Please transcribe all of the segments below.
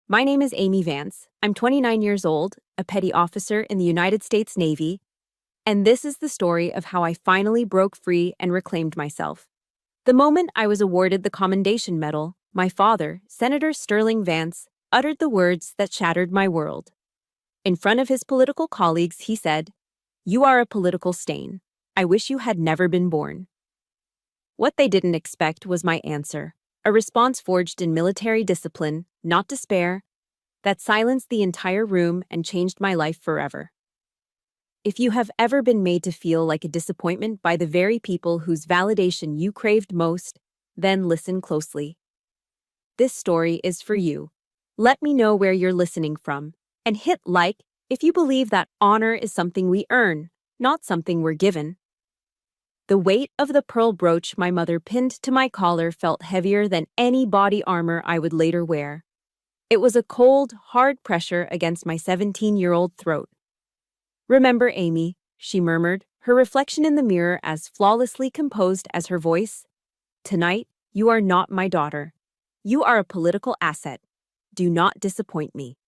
My name is Amy Vance. I'm 29 years old, a petty officer in the United States Navy, and this is the story of how I finally broke free and reclaimed myself. The moment I was awarded the Commendation Medal, my father, Senator Sterling Vance, uttered the words that shattered my world. In front of his political colleagues, he said, "You are a political stain. I wish you had never been born." What they didn't expect was my answer, a response forged in military discipline, not despair, that silenced the entire room and changed my life forever. If you have ever been made to feel like a disappointment by the very people whose validation you craved most, then listen closely. This story is for you. Let me know where you're listening from, and hit like if you believe that honor is something we earn, not something we're given. The weight of the pearl brooch my mother pinned to my collar felt heavier than any body armor I would later wear. It was a cold, hard pressure against my 17-year-old throat. "Remember, Amy," she murmured, her reflection in the mirror as flawlessly composed as her voice. "Tonight, you are not my daughter. You are a political asset. Do not disappoint me."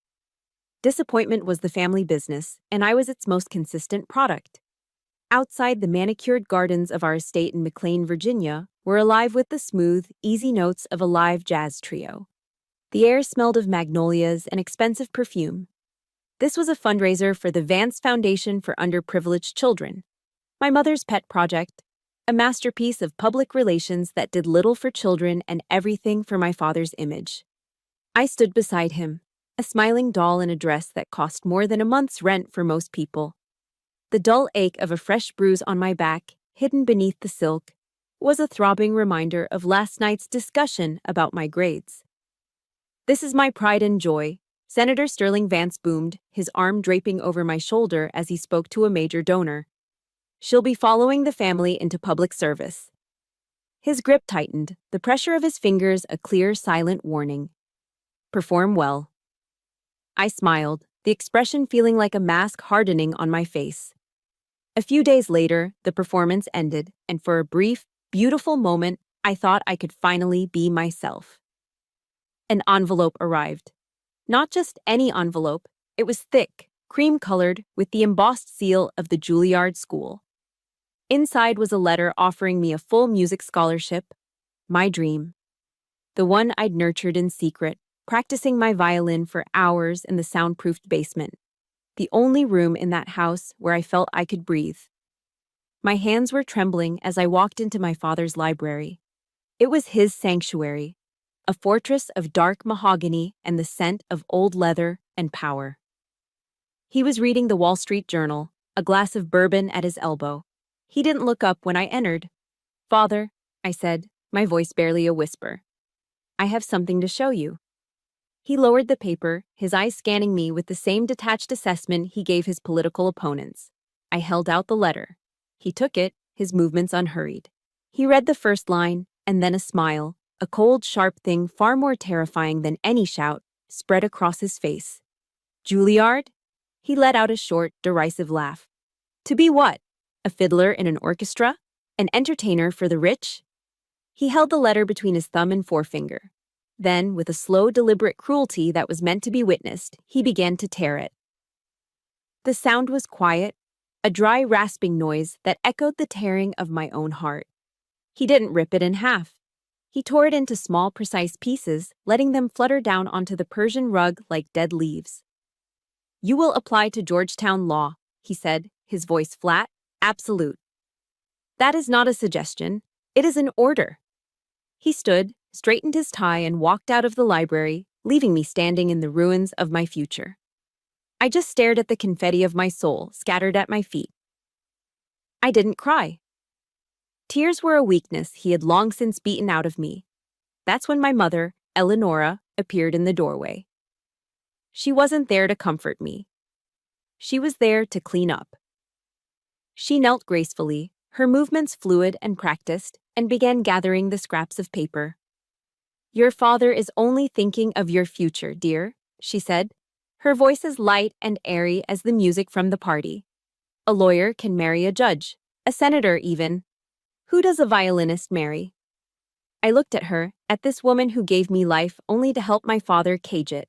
Disappointment was the family business, and I was its most consistent product. Outside, the manicured gardens of our estate in McLean, Virginia, were alive with the smooth, easy notes of a live jazz trio. The air smelled of magnolias and expensive perfume. This was a fundraiser for the Vance Foundation for Underprivileged Children, my mother's pet project, a masterpiece of public relations that did little for children and everything for my father's image. I stood beside him, a smiling doll in a dress that cost more than a month's rent for most people. The dull ache of a fresh bruise on my back, hidden beneath the silk, was a throbbing reminder of last night's discussion about my grades. "This is my pride and joy," Senator Sterling Vance boomed, his arm draping over my shoulder as he spoke to a major donor. "She'll be following the family into public service." His grip tightened, the pressure of his fingers a clear, silent warning. "Perform well." I smiled, the expression feeling like a mask hardening on my face. A few days later, the performance ended, and for a brief, beautiful moment, I thought I could finally be myself. An envelope arrived. Not just any envelope, it was thick, cream-colored, with the embossed seal of the Juilliard School. Inside was a letter offering me a full music scholarship, my dream. The one I'd nurtured in secret, practicing my violin for hours in the soundproofed basement. The only room in that house where I felt I could breathe. My hands were trembling as I walked into my father's library. It was his sanctuary, a fortress of dark mahogany and the scent of old leather and power. He was reading the Wall Street Journal, a glass of bourbon at his elbow. He didn't look up when I entered. "Father," I said, my voice barely a whisper, "I have something to show you." He lowered the paper, his eyes scanning me with the same detached assessment he gave his political opponents. I held out the letter. He took it, his movements unhurried. He read the first line, and then a smile, a cold, sharp thing far more terrifying than any shout, spread across his face. "Juilliard?" He let out a short, derisive laugh. "To be what? A fiddler in an orchestra? An entertainer for the rich?" He held the letter between his thumb and forefinger. Then, with a slow, deliberate cruelty that was meant to be witnessed, he began to tear it. The sound was quiet, a dry, rasping noise that echoed the tearing of my own heart. He didn't rip it in half. He tore it into small, precise pieces, letting them flutter down onto the Persian rug like dead leaves. "You will apply to Georgetown Law," he said, his voice flat, absolute. "That is not a suggestion. It is an order." He stood, straightened his tie, and walked out of the library, leaving me standing in the ruins of my future. I just stared at the confetti of my soul scattered at my feet. I didn't cry. Tears were a weakness he had long since beaten out of me. That's when my mother, Eleonora, appeared in the doorway. She wasn't there to comfort me. She was there to clean up. She knelt gracefully, her movements fluid and practiced, and began gathering the scraps of paper. "Your father is only thinking of your future, dear," she said, her voice as light and airy as the music from the party. "A lawyer can marry a judge, a senator even. Who does a violinist marry?" I looked at her, at this woman who gave me life only to help my father cage it.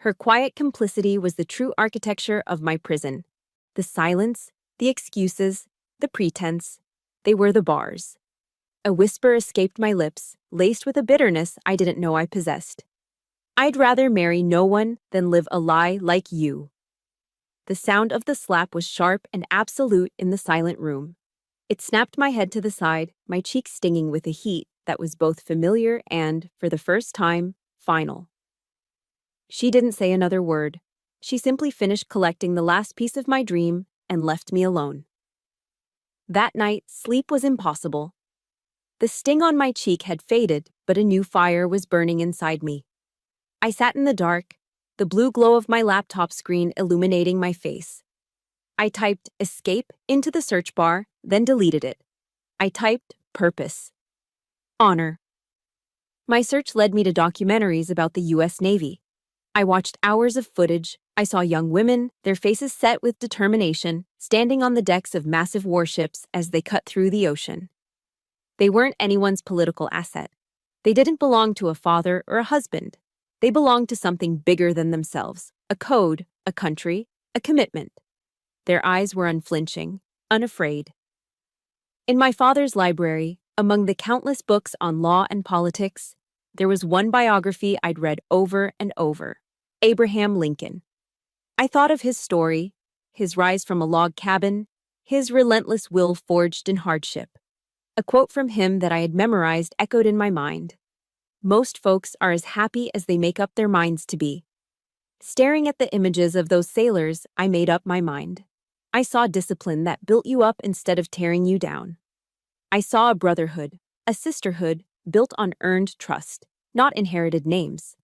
Her quiet complicity was the true architecture of my prison. The silence, the excuses, the pretense, they were the bars. A whisper escaped my lips, laced with a bitterness I didn't know I possessed. I'd rather marry no one than live a lie like you. The sound of the slap was sharp and absolute in the silent room. It snapped my head to the side, my cheeks stinging with a heat that was both familiar and, for the first time, final. She didn't say another word. She simply finished collecting the last piece of my dream and left me alone. That night, sleep was impossible. The sting on my cheek had faded, but a new fire was burning inside me. I sat in the dark, the blue glow of my laptop screen illuminating my face. I typed escape into the search bar, then deleted it. I typed purpose. Honor. My search led me to documentaries about the U.S. Navy. I watched hours of footage. I saw young women, their faces set with determination, standing on the decks of massive warships as they cut through the ocean. They weren't anyone's political asset. They didn't belong to a father or a husband. They belonged to something bigger than themselves, a code, a country, a commitment. Their eyes were unflinching, unafraid. In my father's library, among the countless books on law and politics, there was one biography I'd read over and over, Abraham Lincoln. I thought of his story, his rise from a log cabin, his relentless will forged in hardship. A quote from him that I had memorized echoed in my mind. Most folks are as happy as they make up their minds to be. Staring at the images of those sailors, I made up my mind. I saw discipline that built you up instead of tearing you down. I saw a brotherhood, a sisterhood, built on earned trust, not inherited names.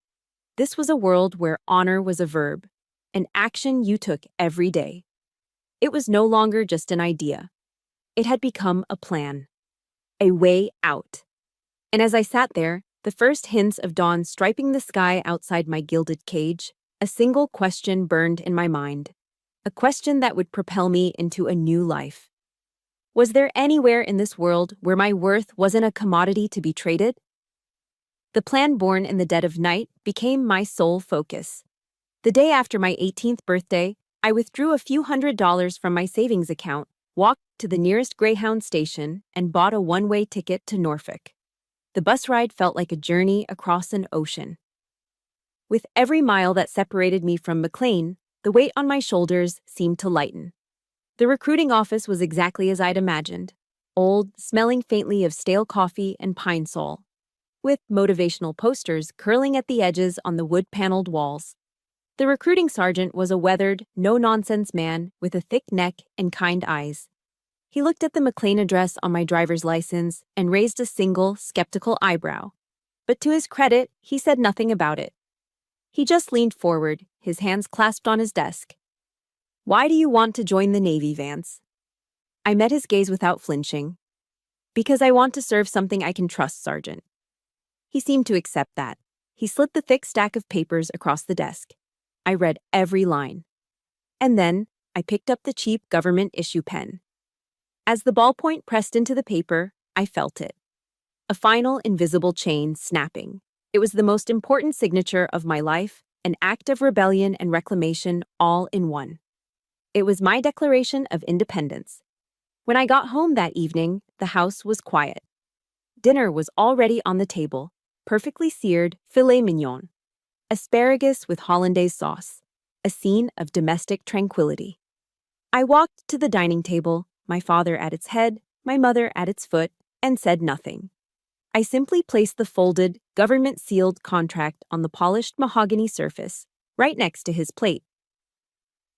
This was a world where honor was a verb, an action you took every day. It was no longer just an idea. It had become a plan. A way out. And as I sat there, the first hints of dawn striping the sky outside my gilded cage, a single question burned in my mind. A question that would propel me into a new life. Was there anywhere in this world where my worth wasn't a commodity to be traded? The plan born in the dead of night became my sole focus. The day after my 18th birthday, I withdrew a few $100s from my savings account, walked to the nearest Greyhound station, and bought a one-way ticket to Norfolk. The bus ride felt like a journey across an ocean. With every mile that separated me from McLean, the weight on my shoulders seemed to lighten. The recruiting office was exactly as I'd imagined, old, smelling faintly of stale coffee and pine sol, with motivational posters curling at the edges on the wood-paneled walls. The recruiting sergeant was a weathered, no-nonsense man with a thick neck and kind eyes. He looked at the McLean address on my driver's license and raised a single, skeptical eyebrow. But to his credit, he said nothing about it. He just leaned forward, his hands clasped on his desk. "Why do you want to join the Navy, Vance?" I met his gaze without flinching. "Because I want to serve something I can trust, Sergeant." He seemed to accept that. He slid the thick stack of papers across the desk. I read every line. And then, I picked up the cheap government-issue pen. As the ballpoint pressed into the paper, I felt it. A final invisible chain snapping. It was the most important signature of my life, an act of rebellion and reclamation all in one. It was my declaration of independence. When I got home that evening, the house was quiet. Dinner was already on the table, perfectly seared filet mignon, asparagus with hollandaise sauce, a scene of domestic tranquility. I walked to the dining table, my father at its head, my mother at its foot, and said nothing. I simply placed the folded, government-sealed contract on the polished mahogany surface, right next to his plate.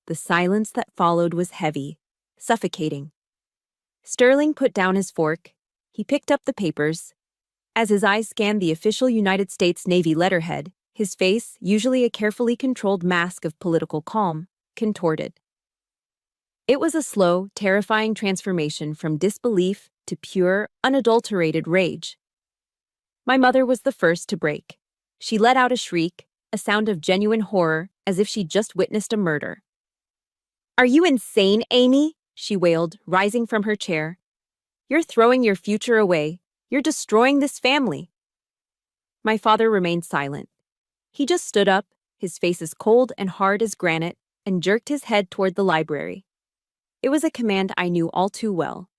The silence that followed was heavy, suffocating. Sterling put down his fork. He picked up the papers. As his eyes scanned the official United States Navy letterhead, his face, usually a carefully controlled mask of political calm, contorted. It was a slow, terrifying transformation from disbelief to pure, unadulterated rage. My mother was the first to break. She let out a shriek, a sound of genuine horror, as if she'd just witnessed a murder. "Are you insane, Amy?" she wailed, rising from her chair. "You're throwing your future away. You're destroying this family." My father remained silent. He just stood up, his face as cold and hard as granite, and jerked his head toward the library. It was a command I knew all too well.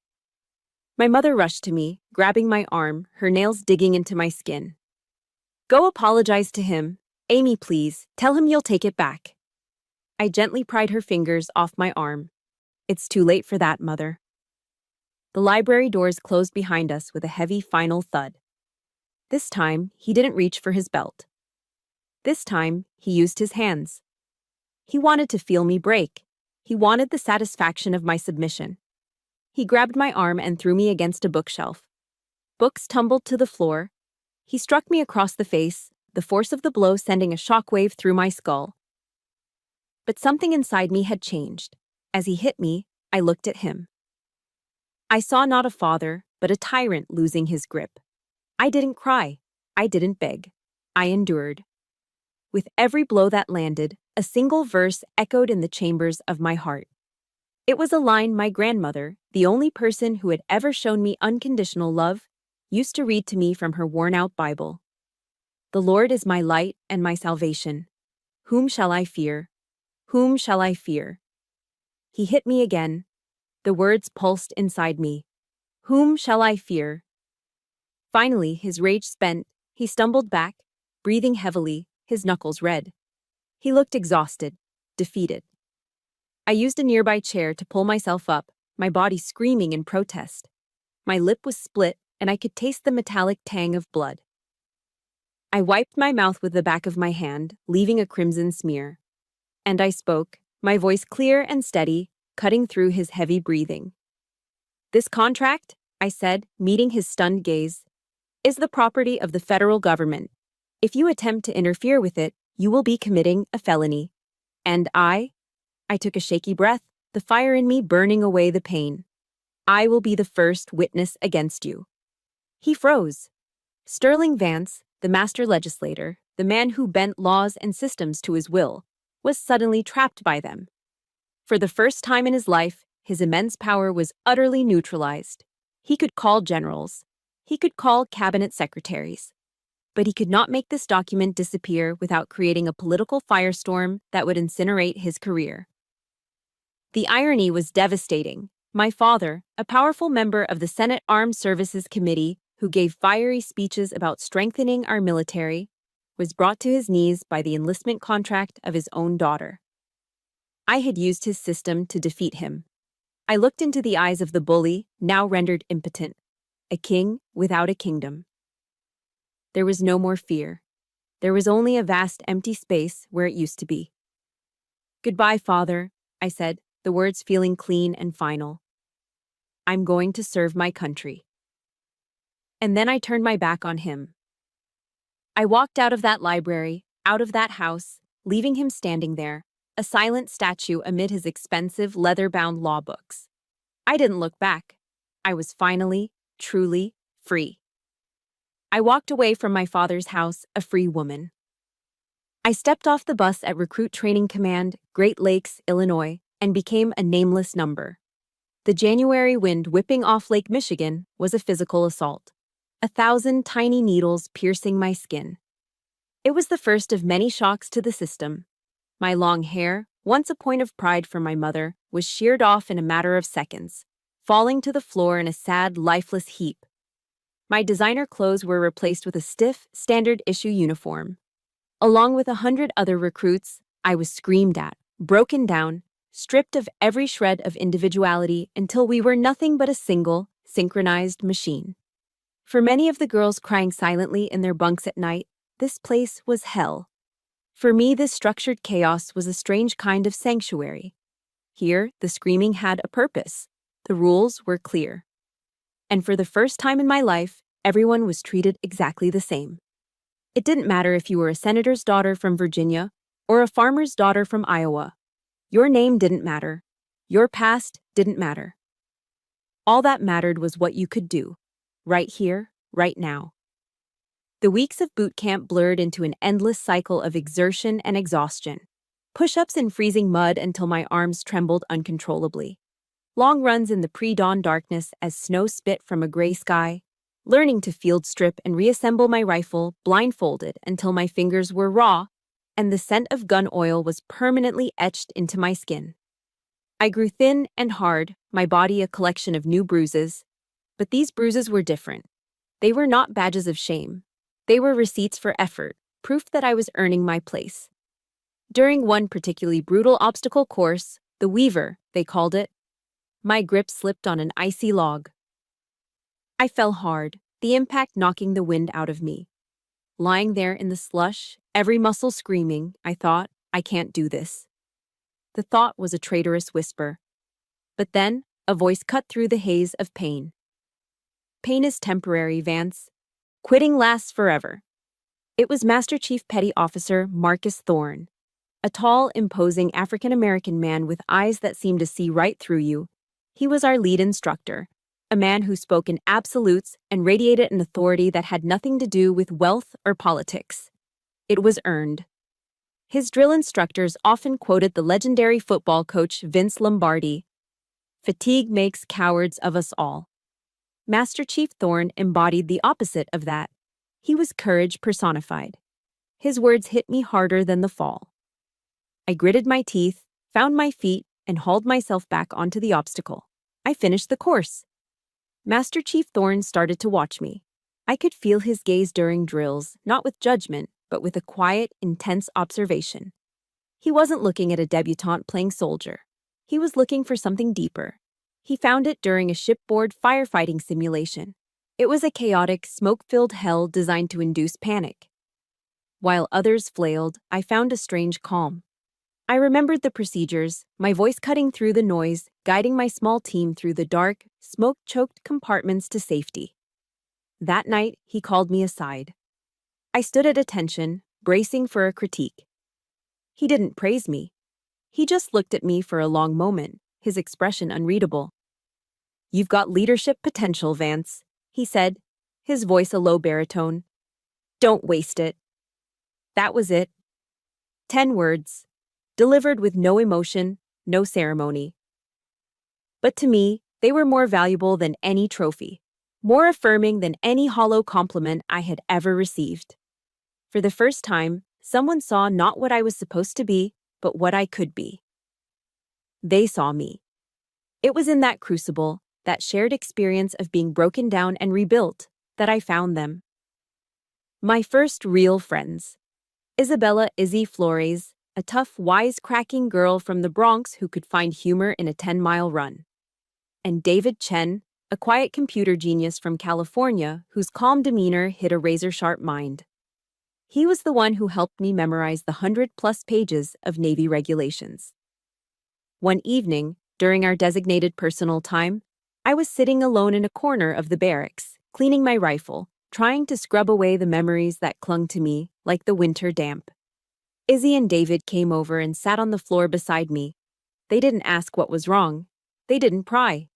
My mother rushed to me, grabbing my arm, her nails digging into my skin. "Go apologize to him. Amy, please, tell him you'll take it back." I gently pried her fingers off my arm. "It's too late for that, Mother." The library doors closed behind us with a heavy final thud. This time, he didn't reach for his belt. This time, he used his hands. He wanted to feel me break. He wanted the satisfaction of my submission. He grabbed my arm and threw me against a bookshelf. Books tumbled to the floor. He struck me across the face, the force of the blow sending a shockwave through my skull. But something inside me had changed. As he hit me, I looked at him. I saw not a father, but a tyrant losing his grip. I didn't cry. I didn't beg. I endured. With every blow that landed, a single verse echoed in the chambers of my heart. It was a line my grandmother, the only person who had ever shown me unconditional love, used to read to me from her worn-out Bible. "The Lord is my light and my salvation. Whom shall I fear? Whom shall I fear?" He hit me again. The words pulsed inside me. "Whom shall I fear?" Finally, his rage spent, he stumbled back, breathing heavily, his knuckles red. He looked exhausted, defeated. I used a nearby chair to pull myself up, my body screaming in protest. My lip was split, and I could taste the metallic tang of blood. I wiped my mouth with the back of my hand, leaving a crimson smear. And I spoke, my voice clear and steady, cutting through his heavy breathing. "This contract," I said, meeting his stunned gaze, "is the property of the federal government. If you attempt to interfere with it, you will be committing a felony. And I took a shaky breath, the fire in me burning away the pain. "I will be the first witness against you." He froze. Sterling Vance, the master legislator, the man who bent laws and systems to his will, was suddenly trapped by them. For the first time in his life, his immense power was utterly neutralized. He could call generals. He could call cabinet secretaries. But he could not make this document disappear without creating a political firestorm that would incinerate his career. The irony was devastating. My father, a powerful member of the Senate Armed Services Committee who gave fiery speeches about strengthening our military, was brought to his knees by the enlistment contract of his own daughter. I had used his system to defeat him. I looked into the eyes of the bully, now rendered impotent, a king without a kingdom. There was no more fear. There was only a vast empty space where it used to be. "Goodbye, Father," I said, the words feeling clean and final. "I'm going to serve my country." And then I turned my back on him. I walked out of that library, out of that house, leaving him standing there, a silent statue amid his expensive leather-bound law books. I didn't look back. I was finally, truly free. I walked away from my father's house a free woman. I stepped off the bus at Recruit Training Command, Great Lakes, Illinois, and became a nameless number. The January wind whipping off Lake Michigan was a physical assault. 1,000 tiny needles piercing my skin. It was the first of many shocks to the system. My long hair, once a point of pride for my mother, was sheared off in a matter of seconds, falling to the floor in a sad, lifeless heap. My designer clothes were replaced with a stiff, standard-issue uniform. Along with 100 other recruits, I was screamed at, broken down, stripped of every shred of individuality until we were nothing but a single, synchronized machine. For many of the girls crying silently in their bunks at night, this place was hell. For me, this structured chaos was a strange kind of sanctuary. Here, the screaming had a purpose. The rules were clear. And for the first time in my life, everyone was treated exactly the same. It didn't matter if you were a senator's daughter from Virginia or a farmer's daughter from Iowa. Your name didn't matter. Your past didn't matter. All that mattered was what you could do, right here, right now. The weeks of boot camp blurred into an endless cycle of exertion and exhaustion. Push-ups in freezing mud until my arms trembled uncontrollably. Long runs in the pre-dawn darkness as snow spit from a gray sky. Learning to field strip and reassemble my rifle blindfolded until my fingers were raw. and the scent of gun oil was permanently etched into my skin. I grew thin and hard, my body a collection of new bruises. But these bruises were different. They were not badges of shame. They were receipts for effort, proof that I was earning my place. During one particularly brutal obstacle course, the Weaver, they called it, my grip slipped on an icy log. I fell hard, the impact knocking the wind out of me. Lying there in the slush, every muscle screaming, I thought, I can't do this. The thought was a traitorous whisper. But then, a voice cut through the haze of pain. Pain is temporary, Vance. Quitting lasts forever. It was Master Chief Petty Officer Marcus Thorne, a tall, imposing African-American man with eyes that seemed to see right through you. He was our lead instructor, a man who spoke in absolutes and radiated an authority that had nothing to do with wealth or politics. It was earned. His drill instructors often quoted the legendary football coach Vince Lombardi. Fatigue makes cowards of us all. Master Chief Thorne embodied the opposite of that. He was courage personified. His words hit me harder than the fall. I gritted my teeth, found my feet, and hauled myself back onto the obstacle. I finished the course. Master Chief Thorne started to watch me. I could feel his gaze during drills, not with judgment, but with a quiet, intense observation. He wasn't looking at a debutante playing soldier. He was looking for something deeper. He found it during a shipboard firefighting simulation. It was a chaotic, smoke-filled hell designed to induce panic. While others flailed, I found a strange calm. I remembered the procedures, my voice cutting through the noise, guiding my small team through the dark, smoke-choked compartments to safety. That night, he called me aside. I stood at attention, bracing for a critique. He didn't praise me. He just looked at me for a long moment, his expression unreadable. "You've got leadership potential, Vance," he said, his voice a low baritone. "Don't waste it." That was it. 10 words, delivered with no emotion, no ceremony. But to me, they were more valuable than any trophy, more affirming than any hollow compliment I had ever received. For the first time, someone saw not what I was supposed to be, but what I could be. They saw me. It was in that crucible, that shared experience of being broken down and rebuilt, that I found them. My first real friends. Isabella Izzy Flores, a tough, wisecracking girl from the Bronx who could find humor in a 10-mile run. And David Chen, a quiet computer genius from California whose calm demeanor hid a razor-sharp mind. He was the one who helped me memorize the 100-plus pages of Navy regulations. One evening, during our designated personal time, I was sitting alone in a corner of the barracks, cleaning my rifle, trying to scrub away the memories that clung to me like the winter damp. Izzy and David came over and sat on the floor beside me. They didn't ask what was wrong. They didn't pry.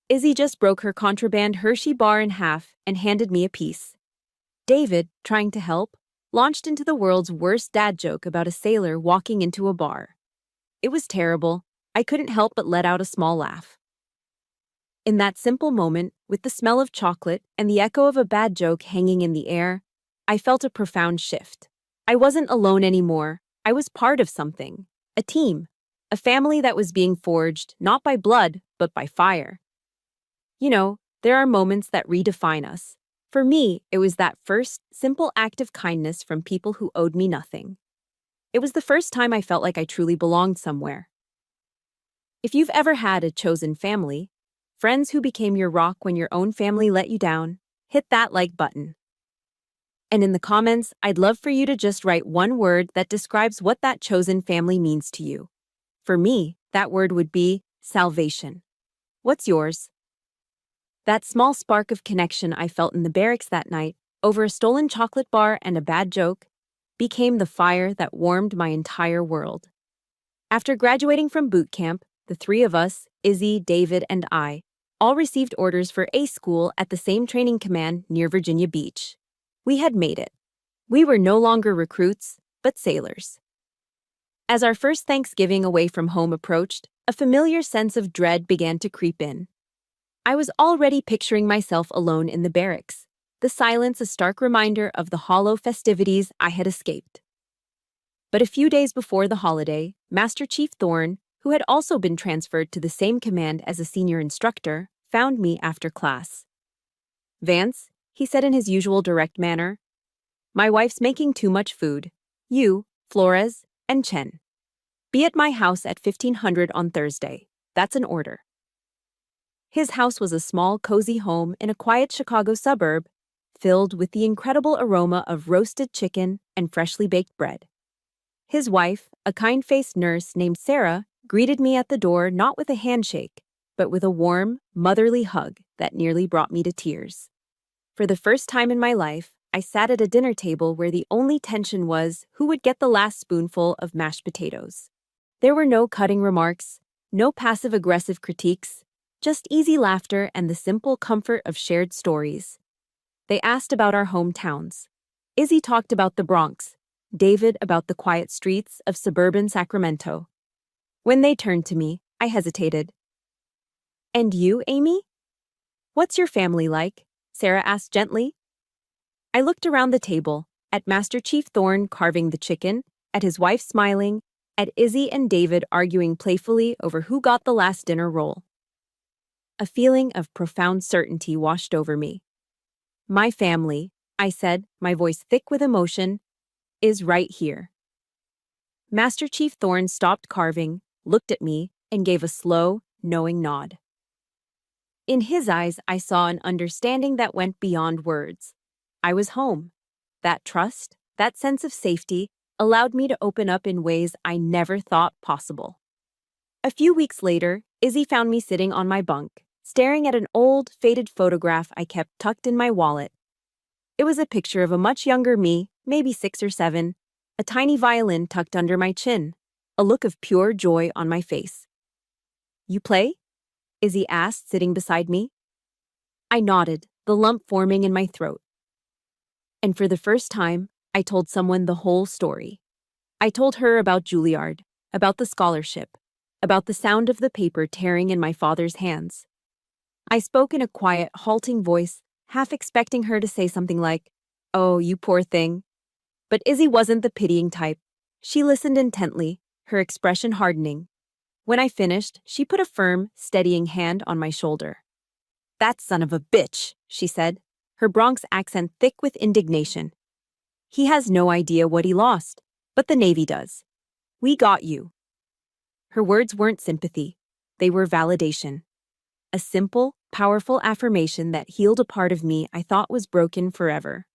Izzy just broke her contraband Hershey bar in half and handed me a piece. David, trying to help, launched into the world's worst dad joke about a sailor walking into a bar. It was terrible. I couldn't help but let out a small laugh. In that simple moment, with the smell of chocolate and the echo of a bad joke hanging in the air, I felt a profound shift. I wasn't alone anymore. I was part of something. A team. A family that was being forged, not by blood, but by fire. You know, there are moments that redefine us. For me, it was that first, simple act of kindness from people who owed me nothing. It was the first time I felt like I truly belonged somewhere. If you've ever had a chosen family, friends who became your rock when your own family let you down, hit that like button. And in the comments, I'd love for you to just write one word that describes what that chosen family means to you. For me, that word would be salvation. What's yours? That small spark of connection I felt in the barracks that night, over a stolen chocolate bar and a bad joke, became the fire that warmed my entire world. After graduating from boot camp, the three of us, Izzy, David, and I, all received orders for A school at the same training command near Virginia Beach. We had made it. We were no longer recruits, but sailors. As our first Thanksgiving away from home approached, a familiar sense of dread began to creep in. I was already picturing myself alone in the barracks, the silence a stark reminder of the hollow festivities I had escaped. But a few days before the holiday, Master Chief Thorne, who had also been transferred to the same command as a senior instructor, found me after class. "Vance," he said in his usual direct manner, "my wife's making too much food. You, Flores, and Chen. Be at my house at 1500 on Thursday. That's an order." His house was a small, cozy home in a quiet Chicago suburb, filled with the incredible aroma of roasted chicken and freshly baked bread. His wife, a kind-faced nurse named Sarah, greeted me at the door not with a handshake, but with a warm, motherly hug that nearly brought me to tears. For the first time in my life, I sat at a dinner table where the only tension was who would get the last spoonful of mashed potatoes. There were no cutting remarks, no passive-aggressive critiques, just easy laughter and the simple comfort of shared stories. They asked about our hometowns. Izzy talked about the Bronx, David about the quiet streets of suburban Sacramento. When they turned to me, I hesitated. "And you, Amy? What's your family like?" Sarah asked gently. I looked around the table, at Master Chief Thorne carving the chicken, at his wife smiling, at Izzy and David arguing playfully over who got the last dinner roll. A feeling of profound certainty washed over me. "My family," I said, my voice thick with emotion, "is right here." Master Chief Thorne stopped carving, looked at me, and gave a slow, knowing nod. In his eyes, I saw an understanding that went beyond words. I was home. That trust, that sense of safety, allowed me to open up in ways I never thought possible. A few weeks later, Izzy found me sitting on my bunk, staring at an old, faded photograph I kept tucked in my wallet. It was a picture of a much younger me, maybe 6 or 7, a tiny violin tucked under my chin, a look of pure joy on my face. "You play?" Izzy asked, sitting beside me. I nodded, the lump forming in my throat. And for the first time, I told someone the whole story. I told her about Juilliard, about the scholarship, about the sound of the paper tearing in my father's hands. I spoke in a quiet, halting voice, half expecting her to say something like, "Oh, you poor thing." But Izzy wasn't the pitying type. She listened intently, her expression hardening. When I finished, she put a firm, steadying hand on my shoulder. "That son of a bitch," she said, her Bronx accent thick with indignation. "He has no idea what he lost, but the Navy does. We got you." Her words weren't sympathy. They were validation. A simple, powerful affirmation that healed a part of me I thought was broken forever.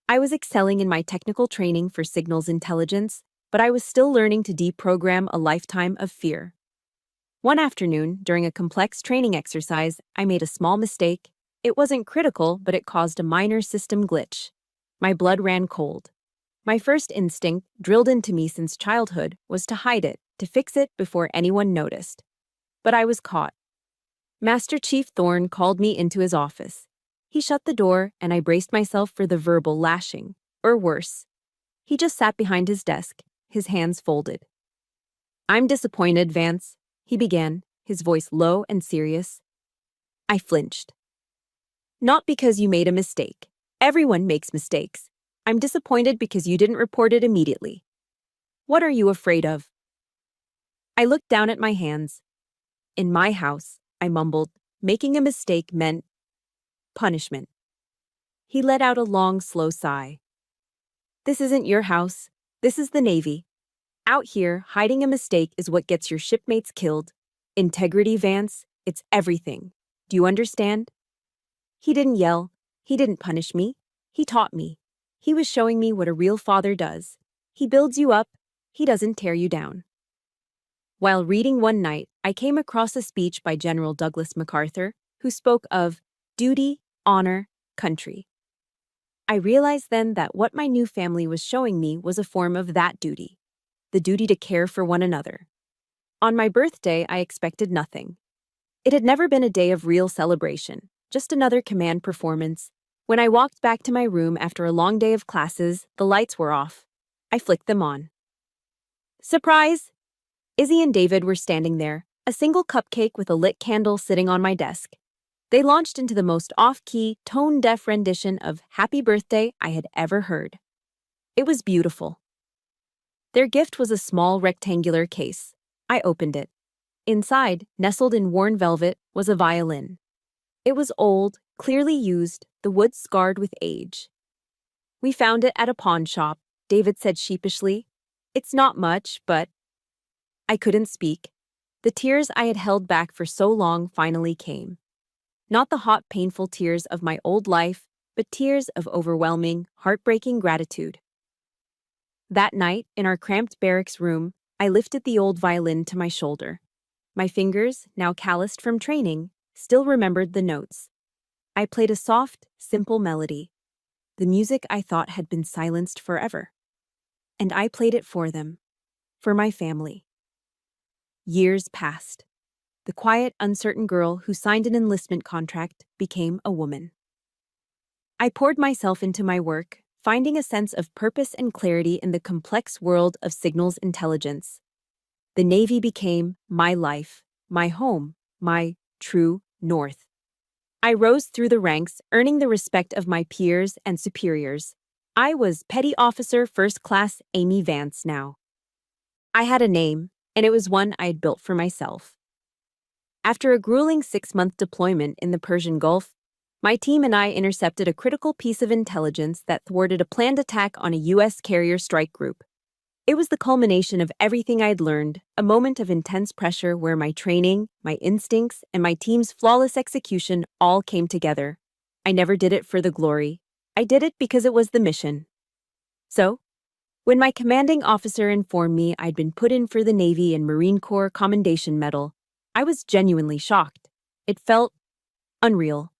I was excelling in my technical training for signals intelligence, but I was still learning to deprogram a lifetime of fear. One afternoon, during a complex training exercise, I made a small mistake. It wasn't critical, but it caused a minor system glitch. My blood ran cold. My first instinct, drilled into me since childhood, was to hide it, to fix it before anyone noticed. But I was caught. Master Chief Thorne called me into his office. He shut the door, and I braced myself for the verbal lashing, or worse. He just sat behind his desk, his hands folded. "I'm disappointed, Vance," he began, his voice low and serious. I flinched. "Not because you made a mistake. Everyone makes mistakes. I'm disappointed because you didn't report it immediately. What are you afraid of?" I looked down at my hands. "In my house," I mumbled, "making a mistake meant punishment." He let out a long, slow sigh. "This isn't your house. This is the Navy. Out here, hiding a mistake is what gets your shipmates killed. Integrity, Vance, it's everything. Do you understand?" He didn't yell. He didn't punish me. He taught me. He was showing me what a real father does. He builds you up. He doesn't tear you down. While reading one night, I came across a speech by General Douglas MacArthur, who spoke of duty, honor, country. I realized then that what my new family was showing me was a form of that duty, the duty to care for one another. On my birthday, I expected nothing. It had never been a day of real celebration, just another command performance. When I walked back to my room after a long day of classes, the lights were off. I flicked them on. Surprise! Izzy and David were standing there, a single cupcake with a lit candle sitting on my desk. They launched into the most off-key, tone-deaf rendition of Happy Birthday I had ever heard. It was beautiful. Their gift was a small rectangular case. I opened it. Inside, nestled in worn velvet, was a violin. It was old, clearly used, the wood scarred with age. "We found it at a pawn shop," David said sheepishly. "It's not much, but—" I couldn't speak. The tears I had held back for so long finally came. Not the hot, painful tears of my old life, but tears of overwhelming, heartbreaking gratitude. That night, in our cramped barracks room, I lifted the old violin to my shoulder. My fingers, now calloused from training, still remembered the notes. I played a soft, simple melody, the music I thought had been silenced forever. And I played it for them, for my family. Years passed. The quiet, uncertain girl who signed an enlistment contract became a woman. I poured myself into my work, finding a sense of purpose and clarity in the complex world of signals intelligence. The Navy became my life, my home, my true north. I rose through the ranks, earning the respect of my peers and superiors. I was Petty Officer First Class Amy Vance now. I had a name, and it was one I had built for myself. After a grueling 6-month deployment in the Persian Gulf, my team and I intercepted a critical piece of intelligence that thwarted a planned attack on a U.S. carrier strike group. It was the culmination of everything I'd learned, a moment of intense pressure where my training, my instincts, and my team's flawless execution all came together. I never did it for the glory. I did it because it was the mission. So, when my commanding officer informed me I'd been put in for the Navy and Marine Corps Commendation Medal, I was genuinely shocked. It felt unreal.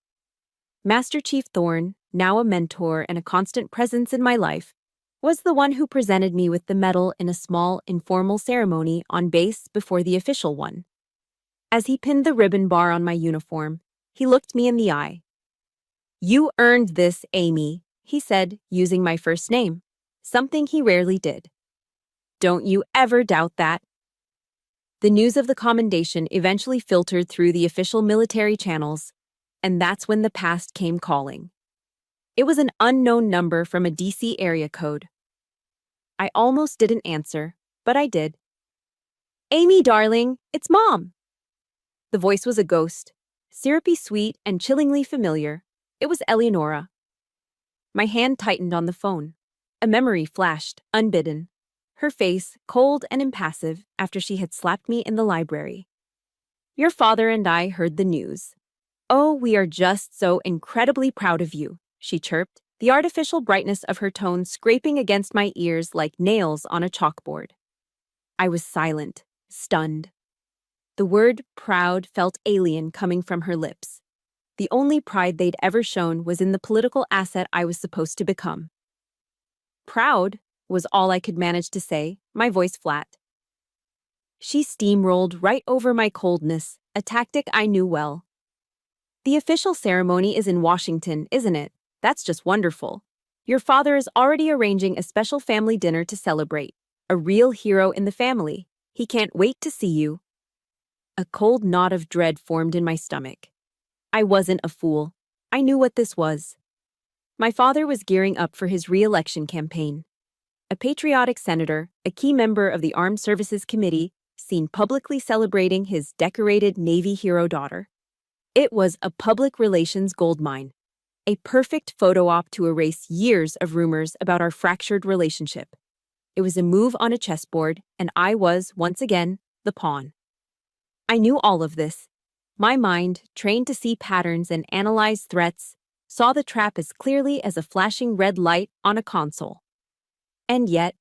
Master Chief Thorne, now a mentor and a constant presence in my life, was the one who presented me with the medal in a small, informal ceremony on base before the official one. As he pinned the ribbon bar on my uniform, he looked me in the eye. "You earned this, Amy," he said, using my first name, something he rarely did. "Don't you ever doubt that." The news of the commendation eventually filtered through the official military channels, and that's when the past came calling. It was an unknown number from a DC area code. I almost didn't answer, but I did. "Amy, darling, it's Mom." The voice was a ghost, syrupy sweet and chillingly familiar. It was Eleonora. My hand tightened on the phone. A memory flashed, unbidden. Her face, cold and impassive after she had slapped me in the library. "Your father and I heard the news. Oh, we are just so incredibly proud of you," she chirped, the artificial brightness of her tone scraping against my ears like nails on a chalkboard. I was silent, stunned. The word proud felt alien coming from her lips. The only pride they'd ever shown was in the political asset I was supposed to become. "Proud," was all I could manage to say, my voice flat. She steamrolled right over my coldness, a tactic I knew well. "The official ceremony is in Washington, isn't it? That's just wonderful. Your father is already arranging a special family dinner to celebrate. A real hero in the family. He can't wait to see you." A cold knot of dread formed in my stomach. I wasn't a fool. I knew what this was. My father was gearing up for his re-election campaign. A patriotic senator, a key member of the Armed Services Committee, seen publicly celebrating his decorated Navy hero daughter. It was a public relations goldmine. A perfect photo op to erase years of rumors about our fractured relationship. It was a move on a chessboard, and I was, once again, the pawn. I knew all of this. My mind, trained to see patterns and analyze threats, saw the trap as clearly as a flashing red light on a console. And yet,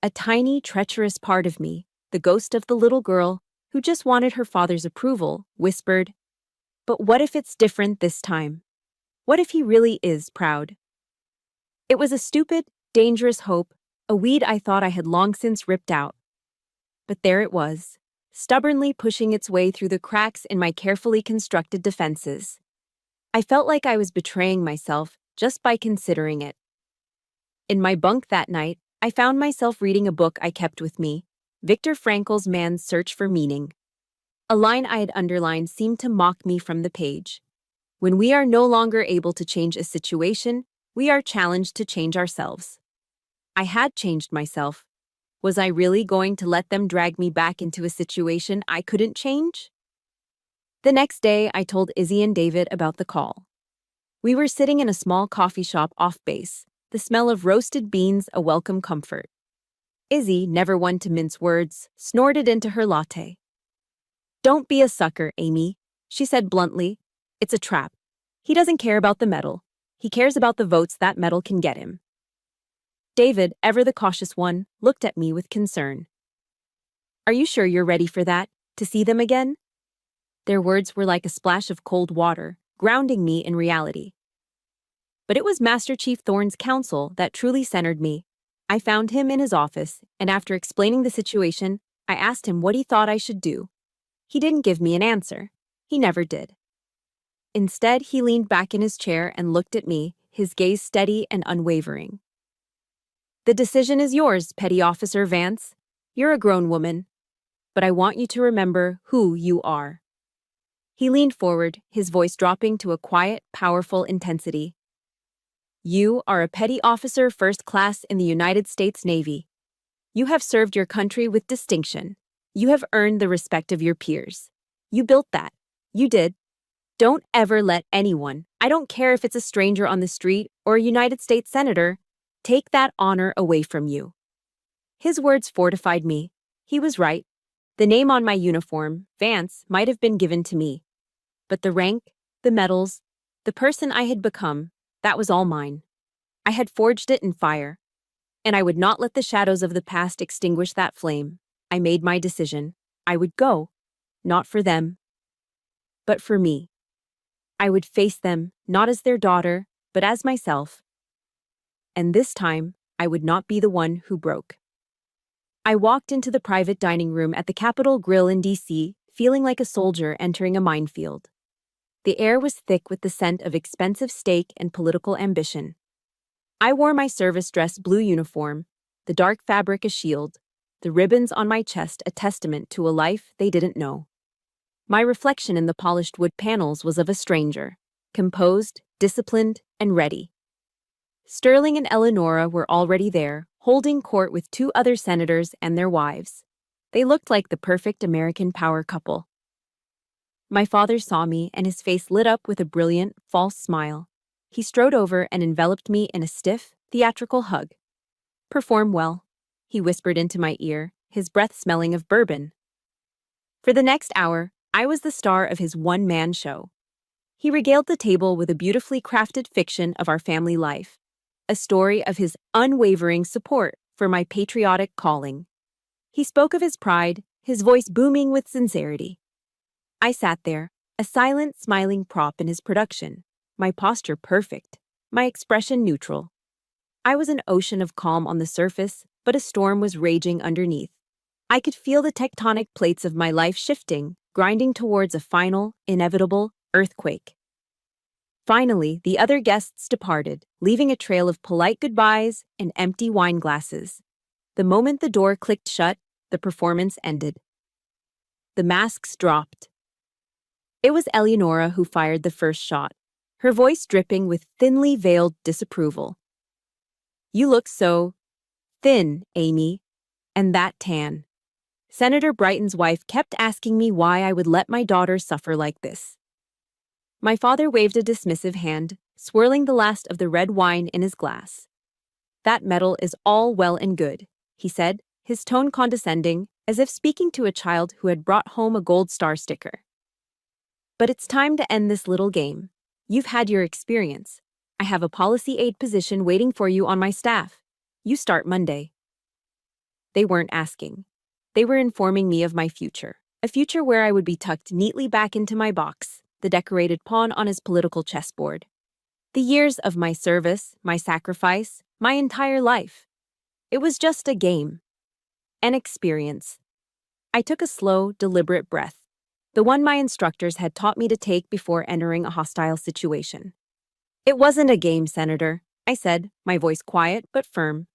a tiny, treacherous part of me, the ghost of the little girl who just wanted her father's approval, whispered, "But what if it's different this time? What if he really is proud?" It was a stupid, dangerous hope, a weed I thought I had long since ripped out. But there it was, stubbornly pushing its way through the cracks in my carefully constructed defenses. I felt like I was betraying myself just by considering it. In my bunk that night, I found myself reading a book I kept with me, Viktor Frankl's Man's Search for Meaning. A line I had underlined seemed to mock me from the page. When we are no longer able to change a situation, we are challenged to change ourselves. I had changed myself. Was I really going to let them drag me back into a situation I couldn't change? The next day, I told Izzy and David about the call. We were sitting in a small coffee shop off base, the smell of roasted beans a welcome comfort. Izzy, never one to mince words, snorted into her latte. "Don't be a sucker, Amy," she said bluntly. "It's a trap. He doesn't care about the medal. He cares about the votes that medal can get him." David, ever the cautious one, looked at me with concern. "Are you sure you're ready for that, to see them again?" Their words were like a splash of cold water, grounding me in reality. But it was Master Chief Thorne's counsel that truly centered me. I found him in his office, and after explaining the situation, I asked him what he thought I should do. He didn't give me an answer. He never did. Instead, he leaned back in his chair and looked at me, his gaze steady and unwavering. "The decision is yours, Petty Officer Vance. You're a grown woman. But I want you to remember who you are." He leaned forward, his voice dropping to a quiet, powerful intensity. "You are a petty officer first class in the United States Navy. You have served your country with distinction. You have earned the respect of your peers. You built that. You did. Don't ever let anyone, I don't care if it's a stranger on the street or a United States senator, take that honor away from you." His words fortified me. He was right. The name on my uniform, Vance, might have been given to me. But the rank, the medals, the person I had become, that was all mine. I had forged it in fire. And I would not let the shadows of the past extinguish that flame. I made my decision. I would go, not for them, but for me. I would face them, not as their daughter, but as myself. And this time, I would not be the one who broke. I walked into the private dining room at the Capitol Grill in D.C., feeling like a soldier entering a minefield. The air was thick with the scent of expensive steak and political ambition. I wore my service dress blue uniform, the dark fabric a shield, the ribbons on my chest a testament to a life they didn't know. My reflection in the polished wood panels was of a stranger, composed, disciplined, and ready. Sterling and Eleonora were already there, holding court with two other senators and their wives. They looked like the perfect American power couple. My father saw me, and his face lit up with a brilliant, false smile. He strode over and enveloped me in a stiff, theatrical hug. "Perform well," he whispered into my ear, his breath smelling of bourbon. For the next hour, I was the star of his one-man show. He regaled the table with a beautifully crafted fiction of our family life, a story of his unwavering support for my patriotic calling. He spoke of his pride, his voice booming with sincerity. I sat there, a silent, smiling prop in his production, my posture perfect, my expression neutral. I was an ocean of calm on the surface, but a storm was raging underneath. I could feel the tectonic plates of my life shifting, grinding towards a final, inevitable earthquake. Finally, the other guests departed, leaving a trail of polite goodbyes and empty wine glasses. The moment the door clicked shut, the performance ended. The masks dropped. It was Eleonora who fired the first shot, her voice dripping with thinly veiled disapproval. "You look so thin, Amy, and that tan." Senator Brighton's wife kept asking me why I would let my daughter suffer like this. My father waved a dismissive hand, swirling the last of the red wine in his glass. "That medal is all well and good," he said, his tone condescending, as if speaking to a child who had brought home a gold star sticker. "But it's time to end this little game. You've had your experience. I have a policy aide position waiting for you on my staff. You start Monday." They weren't asking. They were informing me of my future, a future where I would be tucked neatly back into my box, the decorated pawn on his political chessboard. The years of my service, my sacrifice, my entire life. It was just a game. An experience. I took a slow, deliberate breath, the one my instructors had taught me to take before entering a hostile situation. "It wasn't a game, Senator," I said, my voice quiet but firm.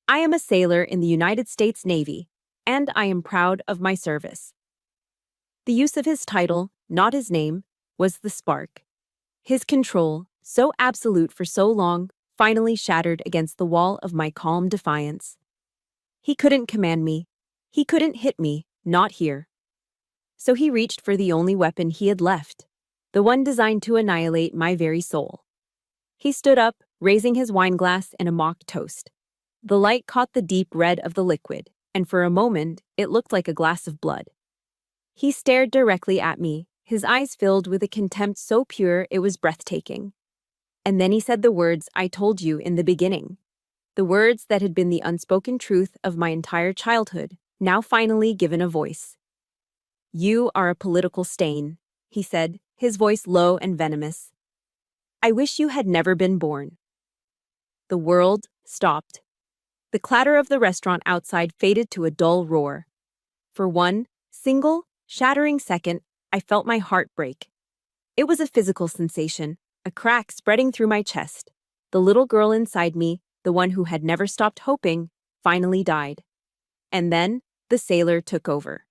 "I am a sailor in the United States Navy, and I am proud of my service." The use of his title, not his name, was the spark. His control, so absolute for so long, finally shattered against the wall of my calm defiance. He couldn't command me. He couldn't hit me, not here. So he reached for the only weapon he had left, the one designed to annihilate my very soul. He stood up, raising his wineglass in a mock toast. The light caught the deep red of the liquid, and for a moment, it looked like a glass of blood. He stared directly at me, his eyes filled with a contempt so pure it was breathtaking. And then he said the words I told you in the beginning. The words that had been the unspoken truth of my entire childhood, now finally given a voice. You are a political stain, he said, his voice low and venomous. I wish you had never been born. The world stopped. The clatter of the restaurant outside faded to a dull roar. For one single, shattering second, I felt my heart break. It was a physical sensation, a crack spreading through my chest. The little girl inside me, the one who had never stopped hoping, finally died. And then, the sailor took over.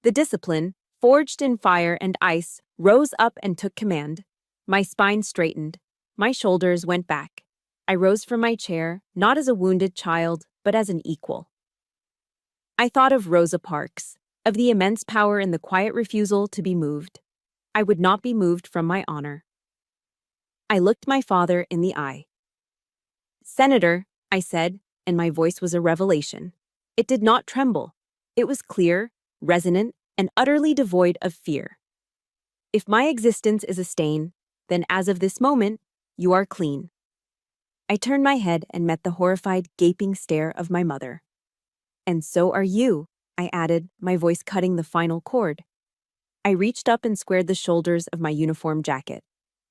The discipline, forged in fire and ice, rose up and took command. My spine straightened. My shoulders went back. I rose from my chair, not as a wounded child, but as an equal. I thought of Rosa Parks, of the immense power in the quiet refusal to be moved. I would not be moved from my honor. I looked my father in the eye. Senator, I said, and my voice was a revelation. It did not tremble. It was clear, resonant, and utterly devoid of fear. If my existence is a stain, then as of this moment, you are clean. I turned my head and met the horrified, gaping stare of my mother. And so are you, I added, my voice cutting the final chord. I reached up and squared the shoulders of my uniform jacket,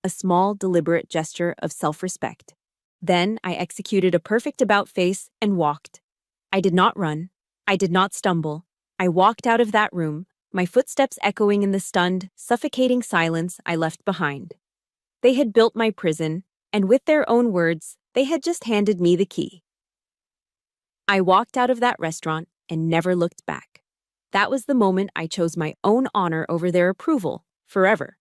a small, deliberate gesture of self-respect. Then I executed a perfect about-face and walked. I did not run. I did not stumble. I walked out of that room, my footsteps echoing in the stunned, suffocating silence I left behind. They had built my prison, and with their own words, they had just handed me the key. I walked out of that restaurant and never looked back. That was the moment I chose my own honor over their approval, forever.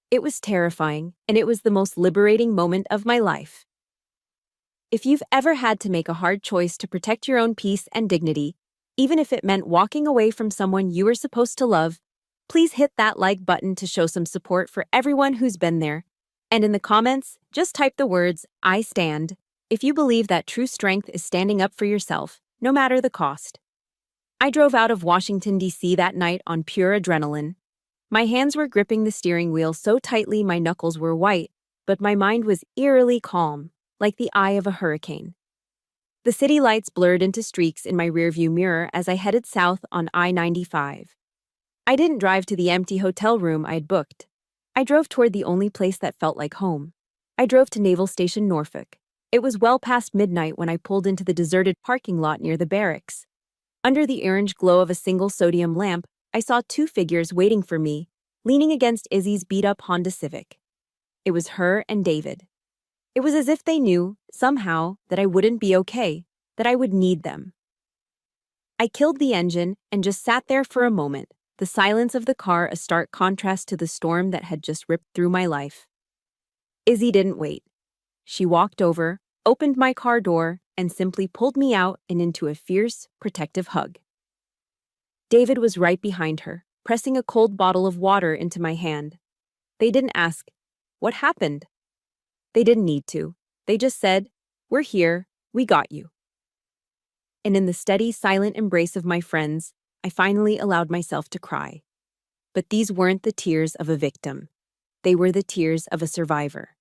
It was terrifying, and it was the most liberating moment of my life. If you've ever had to make a hard choice to protect your own peace and dignity, even if it meant walking away from someone you were supposed to love, please hit that like button to show some support for everyone who's been there. And in the comments, just type the words, I stand, if you believe that true strength is standing up for yourself, no matter the cost. I drove out of Washington, D.C. that night on pure adrenaline. My hands were gripping the steering wheel so tightly my knuckles were white, but my mind was eerily calm, like the eye of a hurricane. The city lights blurred into streaks in my rearview mirror as I headed south on I-95. I didn't drive to the empty hotel room I had booked. I drove toward the only place that felt like home. I drove to Naval Station Norfolk. It was well past midnight when I pulled into the deserted parking lot near the barracks. Under the orange glow of a single sodium lamp, I saw two figures waiting for me, leaning against Izzy's beat-up Honda Civic. It was her and David. It was as if they knew, somehow, that I wouldn't be okay, that I would need them. I killed the engine and just sat there for a moment, the silence of the car a stark contrast to the storm that had just ripped through my life. Izzy didn't wait. She walked over, opened my car door, and simply pulled me out and into a fierce, protective hug. David was right behind her, pressing a cold bottle of water into my hand. They didn't ask, "What happened?" They didn't need to. They just said, "We're here, we got you." And in the steady, silent embrace of my friends, I finally allowed myself to cry. But these weren't the tears of a victim. They were the tears of a survivor.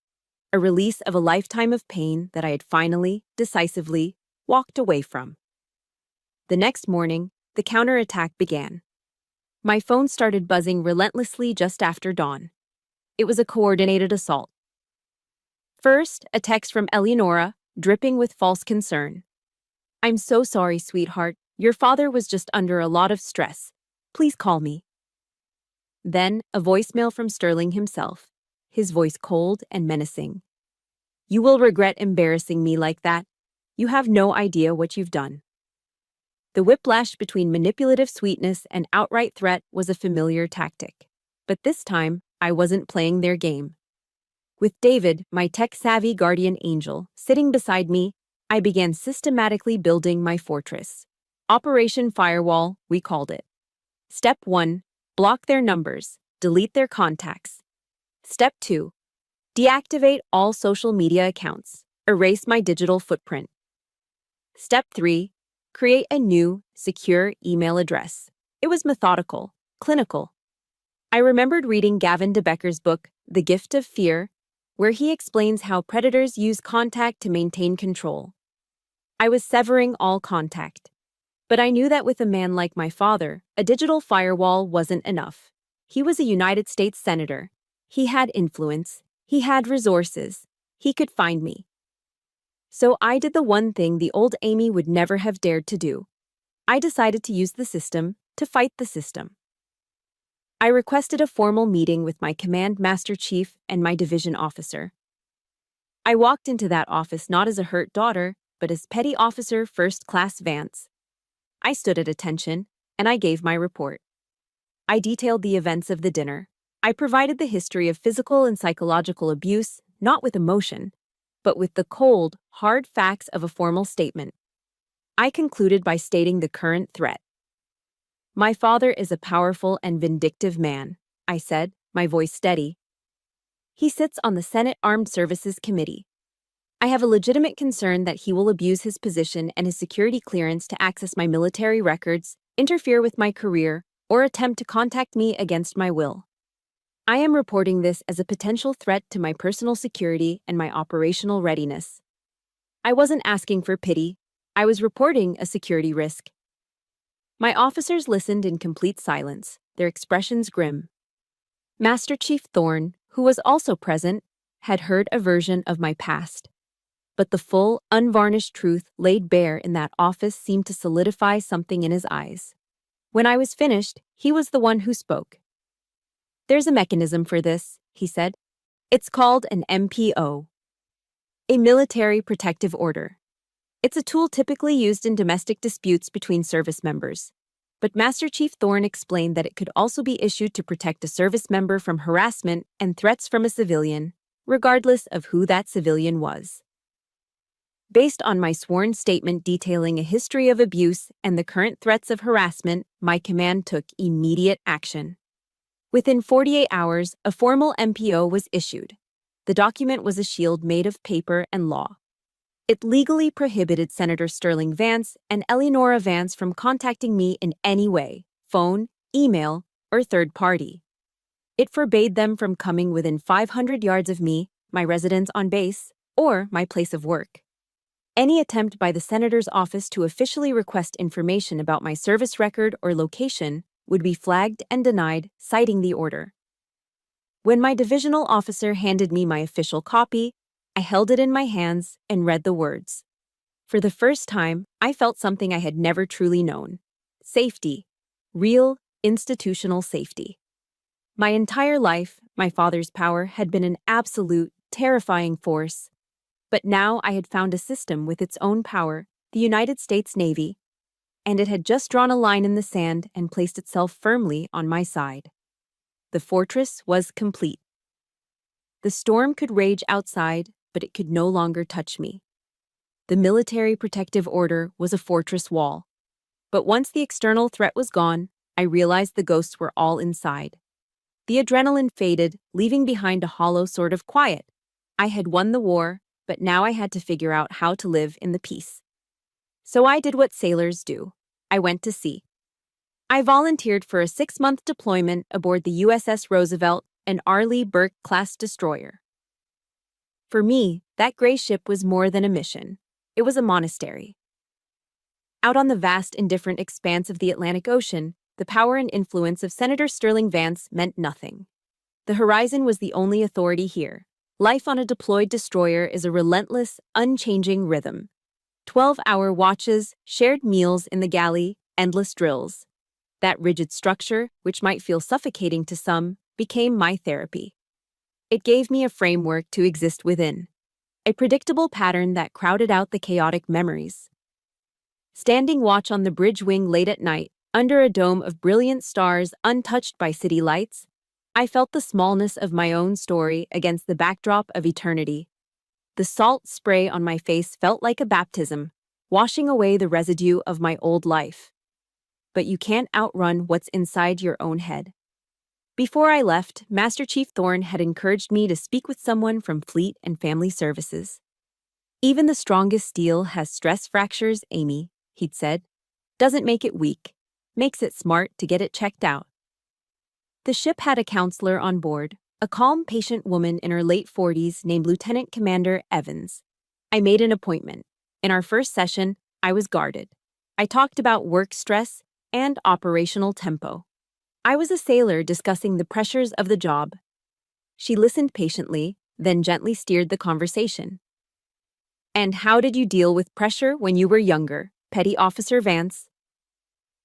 A release of a lifetime of pain that I had finally, decisively, walked away from. The next morning, the counterattack began. My phone started buzzing relentlessly just after dawn. It was a coordinated assault. First, a text from Eleonora, dripping with false concern. "I'm so sorry, sweetheart. Your father was just under a lot of stress. Please call me." Then, a voicemail from Sterling himself, his voice cold and menacing. "You will regret embarrassing me like that. You have no idea what you've done." The whiplash between manipulative sweetness and outright threat was a familiar tactic. But this time, I wasn't playing their game. With David, my tech-savvy guardian angel, sitting beside me, I began systematically building my fortress. Operation Firewall, we called it. Step 1. Block their numbers. Delete their contacts. Step 2. Deactivate all social media accounts. Erase my digital footprint. Step 3. Create a new, secure email address. It was methodical, clinical. I remembered reading Gavin de Becker's book, The Gift of Fear, where he explains how predators use contact to maintain control. I was severing all contact. But I knew that with a man like my father, a digital firewall wasn't enough. He was a United States Senator. He had influence. He had resources. He could find me. So I did the one thing the old Amy would never have dared to do. I decided to use the system to fight the system. I requested a formal meeting with my Command Master Chief and my division officer. I walked into that office not as a hurt daughter, but as Petty Officer First Class Vance. I stood at attention, and I gave my report. I detailed the events of the dinner. I provided the history of physical and psychological abuse, not with emotion, but with the cold, hard facts of a formal statement. I concluded by stating the current threat. My father is a powerful and vindictive man, I said, my voice steady. He sits on the Senate Armed Services Committee. I have a legitimate concern that he will abuse his position and his security clearance to access my military records, interfere with my career, or attempt to contact me against my will. I am reporting this as a potential threat to my personal security and my operational readiness. I wasn't asking for pity. I was reporting a security risk. My officers listened in complete silence, their expressions grim. Master Chief Thorne, who was also present, had heard a version of my past. But the full, unvarnished truth laid bare in that office seemed to solidify something in his eyes. When I was finished, he was the one who spoke. There's a mechanism for this, he said. It's called an MPO, a Military Protective Order. It's a tool typically used in domestic disputes between service members. But Master Chief Thorne explained that it could also be issued to protect a service member from harassment and threats from a civilian, regardless of who that civilian was. Based on my sworn statement detailing a history of abuse and the current threats of harassment, my command took immediate action. Within 48 hours, a formal MPO was issued. The document was a shield made of paper and law. It legally prohibited Senator Sterling Vance and Eleanora Vance from contacting me in any way, phone, email, or third party. It forbade them from coming within 500 yards of me, my residence on base, or my place of work. Any attempt by the Senator's office to officially request information about my service record or location would be flagged and denied, citing the order. When my divisional officer handed me my official copy, I held it in my hands and read the words. For the first time, I felt something I had never truly known. Safety. Real, institutional safety. My entire life, my father's power had been an absolute, terrifying force. But now I had found a system with its own power, the United States Navy, and it had just drawn a line in the sand and placed itself firmly on my side. The fortress was complete. The storm could rage outside, but it could no longer touch me. The Military Protective Order was a fortress wall. But once the external threat was gone, I realized the ghosts were all inside. The adrenaline faded, leaving behind a hollow sort of quiet. I had won the war, but now I had to figure out how to live in the peace. So I did what sailors do. I went to sea. I volunteered for a 6-month deployment aboard the USS Roosevelt, an Arleigh Burke-class destroyer. For me, that gray ship was more than a mission. It was a monastery. Out on the vast, indifferent expanse of the Atlantic Ocean, the power and influence of Senator Sterling Vance meant nothing. The horizon was the only authority here. Life on a deployed destroyer is a relentless, unchanging rhythm. 12-hour watches, shared meals in the galley, endless drills. That rigid structure, which might feel suffocating to some, became my therapy. It gave me a framework to exist within, a predictable pattern that crowded out the chaotic memories. Standing watch on the bridge wing late at night, under a dome of brilliant stars untouched by city lights, I felt the smallness of my own story against the backdrop of eternity. The salt spray on my face felt like a baptism, washing away the residue of my old life. But you can't outrun what's inside your own head. Before I left, Master Chief Thorne had encouraged me to speak with someone from Fleet and Family Services. Even the strongest steel has stress fractures, Amy, he'd said. Doesn't make it weak. Makes it smart to get it checked out. The ship had a counselor on board, a calm, patient woman in her late 40s named Lieutenant Commander Evans. I made an appointment. In our first session, I was guarded. I talked about work stress and operational tempo. I was a sailor discussing the pressures of the job. She listened patiently, then gently steered the conversation. And how did you deal with pressure when you were younger, Petty Officer Vance?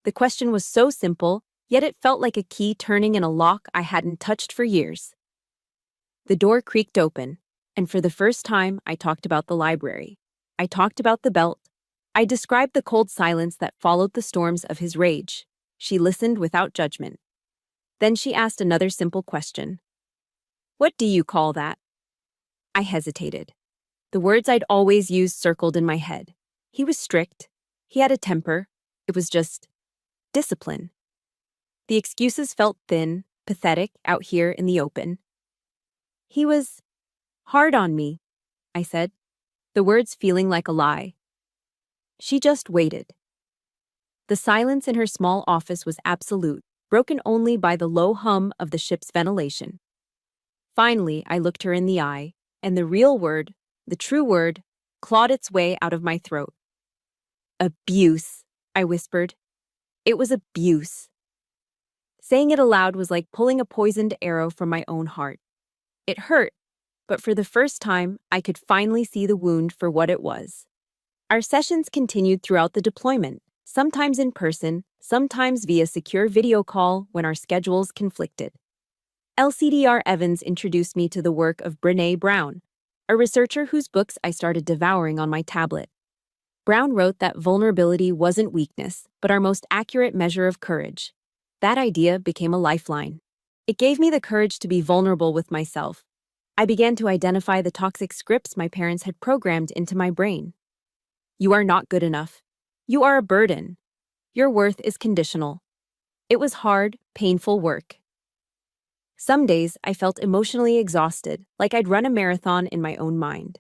The question was so simple, yet it felt like a key turning in a lock I hadn't touched for years. The door creaked open, and for the first time, I talked about the library. I talked about the belt. I described the cold silence that followed the storms of his rage. She listened without judgment. Then she asked another simple question. What do you call that? I hesitated. The words I'd always used circled in my head. He was strict. He had a temper. It was just discipline. The excuses felt thin, pathetic out here in the open. He was hard on me, I said, the words feeling like a lie. She just waited. The silence in her small office was absolute, broken only by the low hum of the ship's ventilation. Finally, I looked her in the eye, and the real word, the true word, clawed its way out of my throat. Abuse, I whispered. It was abuse. Saying it aloud was like pulling a poisoned arrow from my own heart. It hurt, but for the first time, I could finally see the wound for what it was. Our sessions continued throughout the deployment, sometimes in person, sometimes via secure video call when our schedules conflicted. LCDR Evans introduced me to the work of Brené Brown, a researcher whose books I started devouring on my tablet. Brown wrote that vulnerability wasn't weakness, but our most accurate measure of courage. That idea became a lifeline. It gave me the courage to be vulnerable with myself. I began to identify the toxic scripts my parents had programmed into my brain. You are not good enough. You are a burden. Your worth is conditional. It was hard, painful work. Some days I felt emotionally exhausted, like I'd run a marathon in my own mind.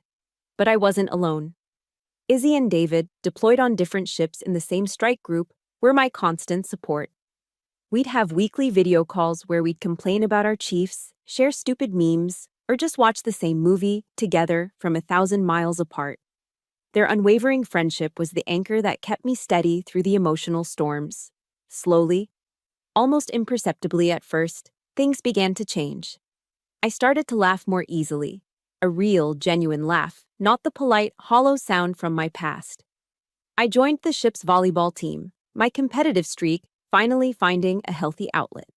But I wasn't alone. Izzy and David, deployed on different ships in the same strike group, were my constant support. We'd have weekly video calls where we'd complain about our chiefs, share stupid memes, or just watch the same movie together from 1,000 miles apart. Their unwavering friendship was the anchor that kept me steady through the emotional storms. Slowly, almost imperceptibly at first, things began to change. I started to laugh more easily, a real, genuine laugh, not the polite, hollow sound from my past. I joined the ship's volleyball team, my competitive streak finally finding a healthy outlet.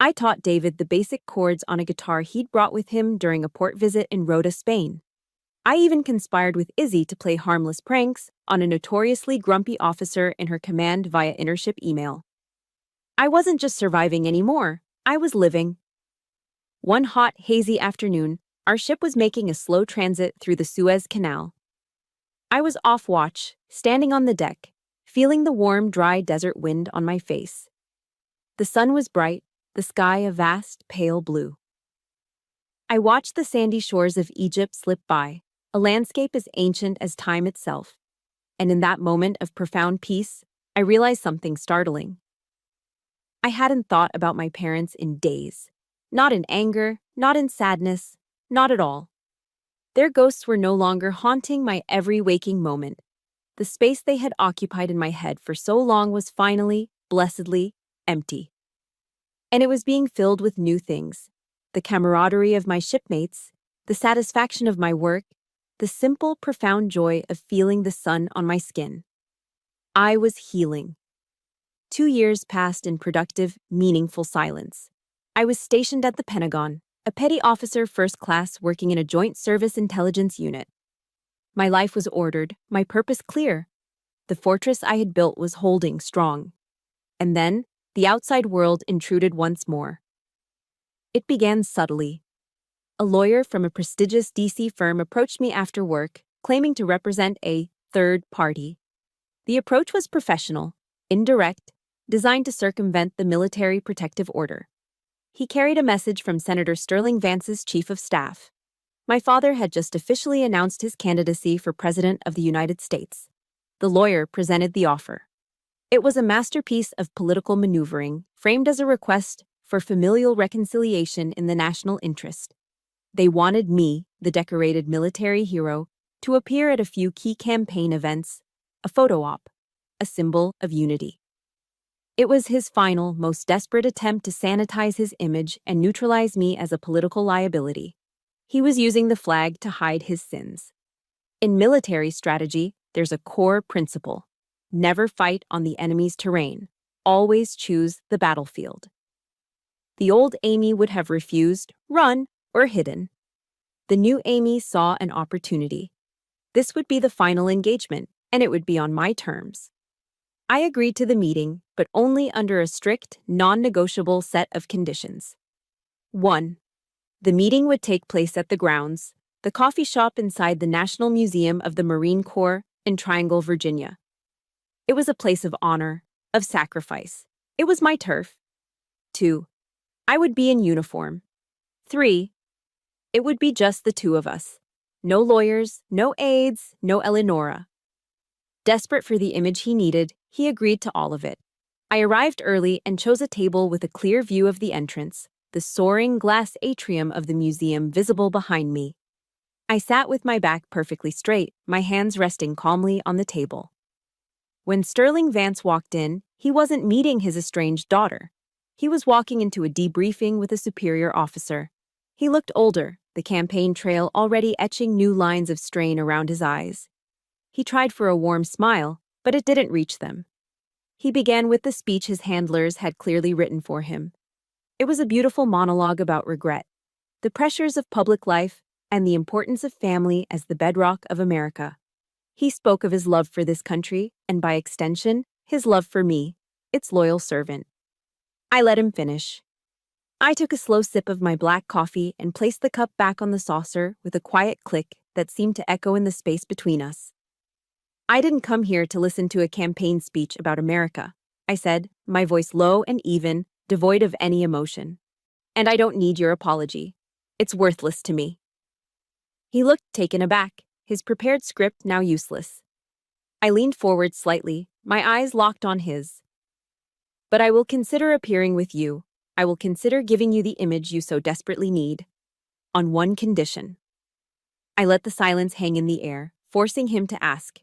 I taught David the basic chords on a guitar he'd brought with him during a port visit in Rota, Spain. I even conspired with Izzy to play harmless pranks on a notoriously grumpy officer in her command via intership email. I wasn't just surviving anymore, I was living. One hot, hazy afternoon, our ship was making a slow transit through the Suez Canal. I was off watch, standing on the deck, feeling the warm, dry desert wind on my face. The sun was bright, the sky a vast, pale blue. I watched the sandy shores of Egypt slip by, a landscape as ancient as time itself. And in that moment of profound peace, I realized something startling. I hadn't thought about my parents in days. Not in anger, not in sadness, not at all. Their ghosts were no longer haunting my every waking moment. The space they had occupied in my head for so long was finally, blessedly, empty. And it was being filled with new things. The camaraderie of my shipmates, the satisfaction of my work, the simple, profound joy of feeling the sun on my skin. I was healing. 2 years passed in productive, meaningful silence. I was stationed at the Pentagon, a petty officer first class working in a joint service intelligence unit. My life was ordered, my purpose clear. The fortress I had built was holding strong. And then, the outside world intruded once more. It began subtly. A lawyer from a prestigious DC firm approached me after work, claiming to represent a third party. The approach was professional, indirect, designed to circumvent the military protective order. He carried a message from Senator Sterling Vance's chief of staff. My father had just officially announced his candidacy for President of the United States. The lawyer presented the offer. It was a masterpiece of political maneuvering, framed as a request for familial reconciliation in the national interest. They wanted me, the decorated military hero, to appear at a few key campaign events, a photo op, a symbol of unity. It was his final, most desperate attempt to sanitize his image and neutralize me as a political liability. He was using the flag to hide his sins. In military strategy, there's a core principle. Never fight on the enemy's terrain. Always choose the battlefield. The old Amy would have refused, run, or hidden. The new Amy saw an opportunity. This would be the final engagement, and it would be on my terms. I agreed to the meeting, but only under a strict, non-negotiable set of conditions. 1. The meeting would take place at the grounds, the coffee shop inside the National Museum of the Marine Corps in Triangle, Virginia. It was a place of honor, of sacrifice. It was my turf. 2. I would be in uniform. 3. It would be just the two of us. No lawyers, no aides, no Eleonora. Desperate for the image he needed, he agreed to all of it. I arrived early and chose a table with a clear view of the entrance, the soaring glass atrium of the museum visible behind me. I sat with my back perfectly straight, my hands resting calmly on the table. When Sterling Vance walked in, he wasn't meeting his estranged daughter. He was walking into a debriefing with a superior officer. He looked older, the campaign trail already etching new lines of strain around his eyes. He tried for a warm smile, but it didn't reach them. He began with the speech his handlers had clearly written for him. It was a beautiful monologue about regret, the pressures of public life, and the importance of family as the bedrock of America. He spoke of his love for this country, and by extension, his love for me, its loyal servant. I let him finish. I took a slow sip of my black coffee and placed the cup back on the saucer with a quiet click that seemed to echo in the space between us. I didn't come here to listen to a campaign speech about America, I said, my voice low and even, devoid of any emotion. And I don't need your apology. It's worthless to me. He looked taken aback, his prepared script now useless. I leaned forward slightly, my eyes locked on his. But I will consider appearing with you. I will consider giving you the image you so desperately need. On one condition. I let the silence hang in the air, forcing him to ask.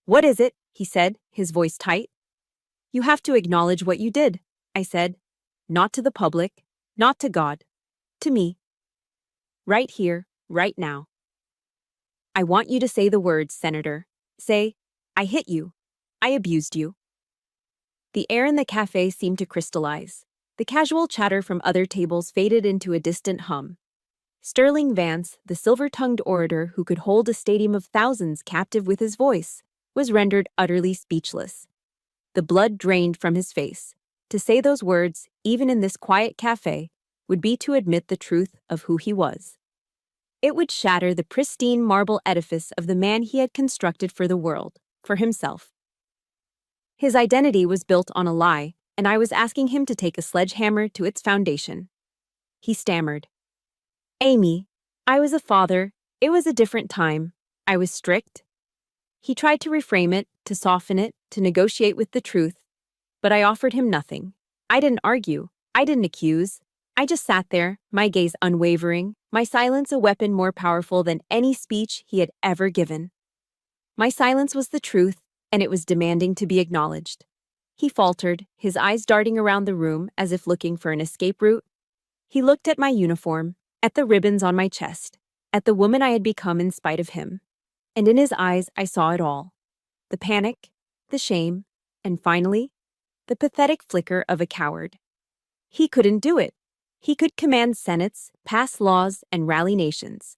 What is it? He said, his voice tight. You have to acknowledge what you did, I said. Not to the public, not to God. To me. Right here, right now. I want you to say the words, Senator. Say, I hit you. I abused you. The air in the cafe seemed to crystallize. The casual chatter from other tables faded into a distant hum. Sterling Vance, the silver-tongued orator who could hold a stadium of thousands captive with his voice, was rendered utterly speechless. The blood drained from his face. To say those words, even in this quiet cafe, would be to admit the truth of who he was. It would shatter the pristine marble edifice of the man he had constructed for the world, for himself. His identity was built on a lie, and I was asking him to take a sledgehammer to its foundation. He stammered. Amy, I was a father. It was a different time. I was strict. He tried to reframe it, to soften it, to negotiate with the truth. But I offered him nothing. I didn't argue. I didn't accuse. I just sat there, my gaze unwavering, my silence a weapon more powerful than any speech he had ever given. My silence was the truth, and it was demanding to be acknowledged. He faltered, his eyes darting around the room as if looking for an escape route. He looked at my uniform, at the ribbons on my chest, at the woman I had become in spite of him. And in his eyes I saw it all. The panic, the shame, and finally, the pathetic flicker of a coward. He couldn't do it. He could command senates, pass laws, and rally nations.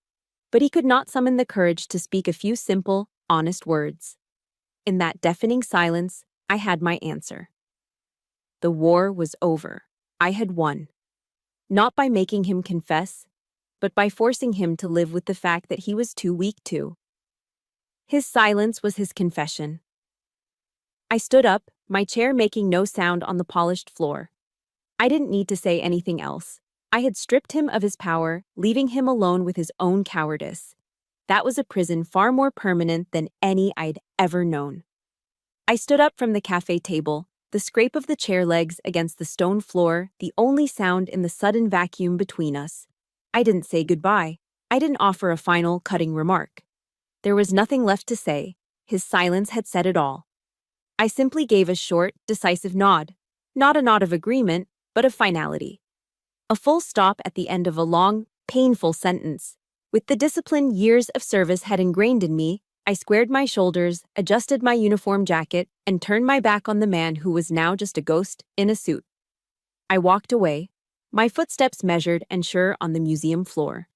But he could not summon the courage to speak a few simple, honest words. In that deafening silence, I had my answer. The war was over. I had won. Not by making him confess, but by forcing him to live with the fact that he was too weak to. His silence was his confession. I stood up, my chair making no sound on the polished floor. I didn't need to say anything else. I had stripped him of his power, leaving him alone with his own cowardice. That was a prison far more permanent than any I'd ever known. I stood up from the cafe table, the scrape of the chair legs against the stone floor, the only sound in the sudden vacuum between us. I didn't say goodbye. I didn't offer a final, cutting remark. There was nothing left to say. His silence had said it all. I simply gave a short, decisive nod. Not a nod of agreement, but of finality. A full stop at the end of a long, painful sentence. With the discipline years of service had ingrained in me, I squared my shoulders, adjusted my uniform jacket, and turned my back on the man who was now just a ghost in a suit. I walked away, my footsteps measured and sure on the museum floor.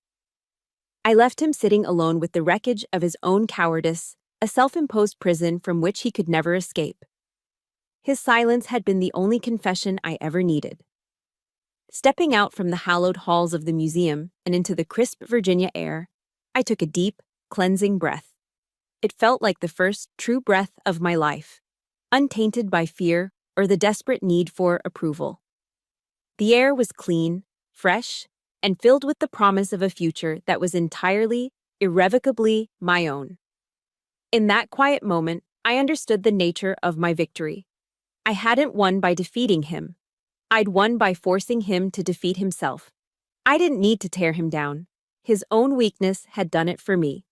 I left him sitting alone with the wreckage of his own cowardice, a self-imposed prison from which he could never escape. His silence had been the only confession I ever needed. Stepping out from the hallowed halls of the museum and into the crisp Virginia air, I took a deep, cleansing breath. It felt like the first true breath of my life, untainted by fear or the desperate need for approval. The air was clean, fresh, and filled with the promise of a future that was entirely, irrevocably my own. In that quiet moment, I understood the nature of my victory. I hadn't won by defeating him. I'd won by forcing him to defeat himself. I didn't need to tear him down. His own weakness had done it for me.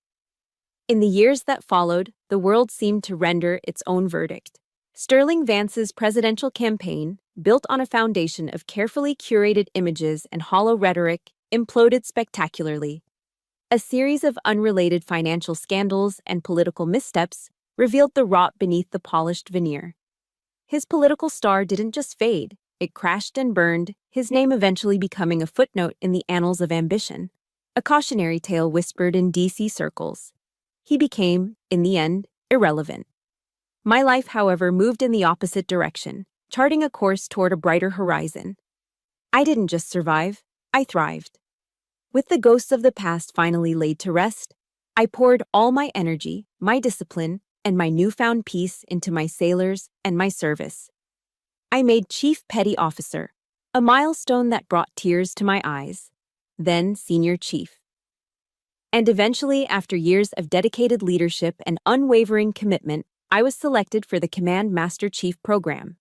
In the years that followed, the world seemed to render its own verdict. Sterling Vance's presidential campaign, built on a foundation of carefully curated images and hollow rhetoric, imploded spectacularly. A series of unrelated financial scandals and political missteps revealed the rot beneath the polished veneer. His political star didn't just fade, it crashed and burned, his name eventually becoming a footnote in the annals of ambition, a cautionary tale whispered in D.C. circles. He became, in the end, irrelevant. My life, however, moved in the opposite direction, charting a course toward a brighter horizon. I didn't just survive, I thrived. With the ghosts of the past finally laid to rest, I poured all my energy, my discipline, and my newfound peace into my sailors and my service. I made Chief Petty Officer, a milestone that brought tears to my eyes, then Senior Chief. And eventually, after years of dedicated leadership and unwavering commitment, I was selected for the Command Master Chief program,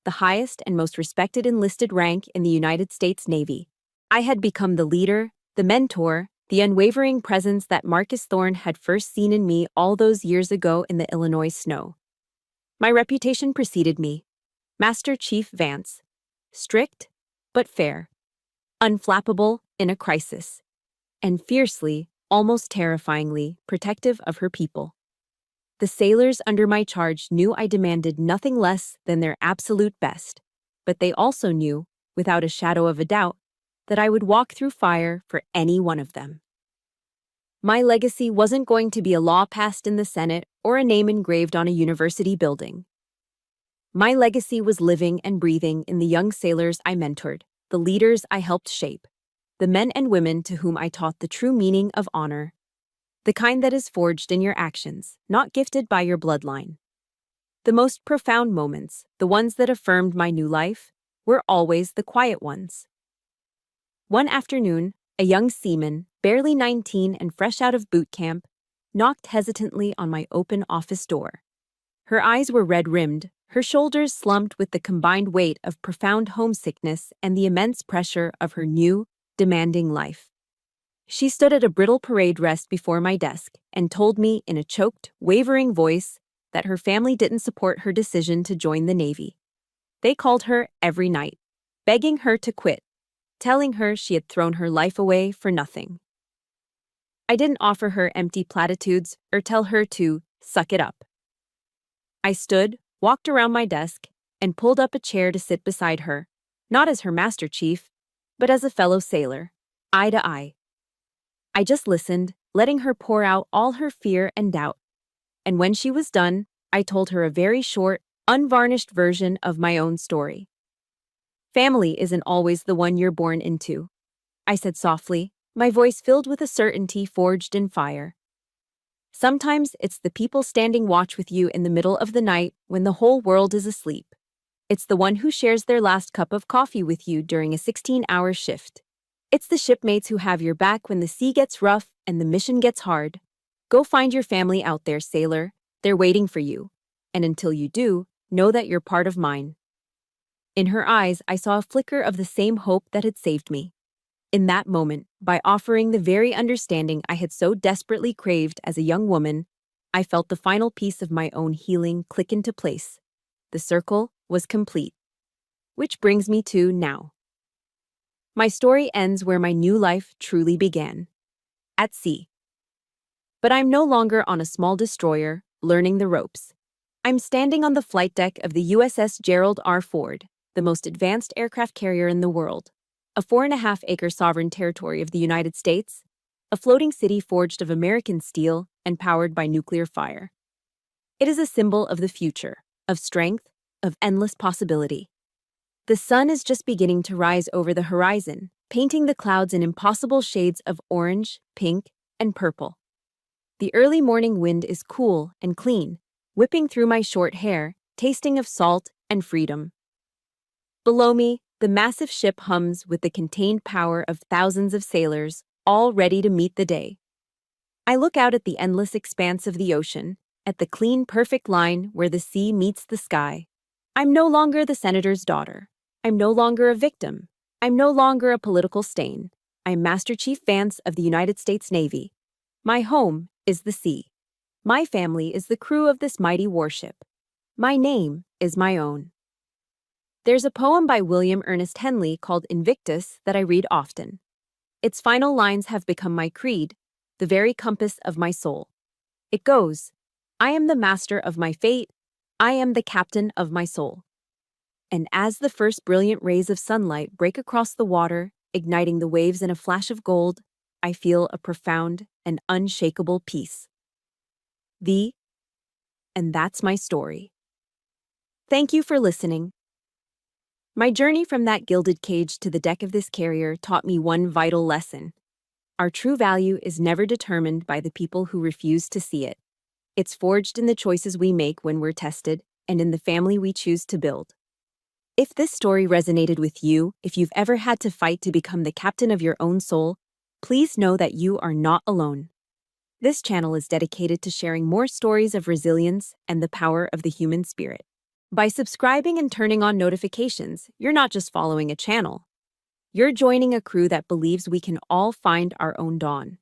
the highest and most respected enlisted rank in the United States Navy. I had become the leader, the mentor, the unwavering presence that Marcus Thorne had first seen in me all those years ago in the Illinois snow. My reputation preceded me. Master Chief Vance. Strict, but fair. Unflappable in a crisis. And fiercely, almost terrifyingly, protective of her people. The sailors under my charge knew I demanded nothing less than their absolute best, but they also knew, without a shadow of a doubt, that I would walk through fire for any one of them. My legacy wasn't going to be a law passed in the Senate or a name engraved on a university building. My legacy was living and breathing in the young sailors I mentored, the leaders I helped shape, the men and women to whom I taught the true meaning of honor, the kind that is forged in your actions, not gifted by your bloodline. The most profound moments, the ones that affirmed my new life, were always the quiet ones. One afternoon, a young seaman, barely 19 and fresh out of boot camp, knocked hesitantly on my open office door. Her eyes were red-rimmed, her shoulders slumped with the combined weight of profound homesickness and the immense pressure of her new, demanding life. She stood at a brittle parade rest before my desk and told me in a choked, wavering voice that her family didn't support her decision to join the Navy. They called her every night, begging her to quit, telling her she had thrown her life away for nothing. I didn't offer her empty platitudes or tell her to suck it up. I stood, walked around my desk, and pulled up a chair to sit beside her, not as her master chief, but as a fellow sailor, eye to eye. I just listened, letting her pour out all her fear and doubt. And when she was done, I told her a very short, unvarnished version of my own story. Family isn't always the one you're born into, I said softly, my voice filled with a certainty forged in fire. Sometimes it's the people standing watch with you in the middle of the night when the whole world is asleep. It's the one who shares their last cup of coffee with you during a 16-hour shift. It's the shipmates who have your back when the sea gets rough and the mission gets hard. Go find your family out there, sailor. They're waiting for you. And until you do, know that you're part of mine. In her eyes, I saw a flicker of the same hope that had saved me. In that moment, by offering the very understanding I had so desperately craved as a young woman, I felt the final piece of my own healing click into place. The circle was complete. Which brings me to now. My story ends where my new life truly began. At sea. But I'm no longer on a small destroyer, learning the ropes. I'm standing on the flight deck of the USS Gerald R. Ford, the most advanced aircraft carrier in the world, a 4.5-acre sovereign territory of the United States, a floating city forged of American steel and powered by nuclear fire. It is a symbol of the future, of strength, of endless possibility. The sun is just beginning to rise over the horizon, painting the clouds in impossible shades of orange, pink, and purple. The early morning wind is cool and clean, whipping through my short hair, tasting of salt and freedom. Below me, the massive ship hums with the contained power of thousands of sailors, all ready to meet the day. I look out at the endless expanse of the ocean, at the clean, perfect line where the sea meets the sky. I'm no longer the senator's daughter. I'm no longer a victim. I'm no longer a political stain. I'm Master Chief Vance of the United States Navy. My home is the sea. My family is the crew of this mighty warship. My name is my own. There's a poem by William Ernest Henley called Invictus that I read often. Its final lines have become my creed, the very compass of my soul. It goes, I am the master of my fate. I am the captain of my soul. And as the first brilliant rays of sunlight break across the water, igniting the waves in a flash of gold, I feel a profound and unshakable peace. And that's my story. Thank you for listening. My journey from that gilded cage to the deck of this carrier taught me one vital lesson. Our true value is never determined by the people who refuse to see it. It's forged in the choices we make when we're tested and in the family we choose to build. If this story resonated with you, if you've ever had to fight to become the captain of your own soul, please know that you are not alone. This channel is dedicated to sharing more stories of resilience and the power of the human spirit. By subscribing and turning on notifications, you're not just following a channel. You're joining a crew that believes we can all find our own dawn.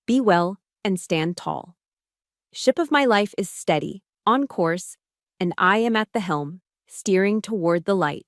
Be well and stand tall. Ship of my life is steady, on course, and I am at the helm, steering toward the light.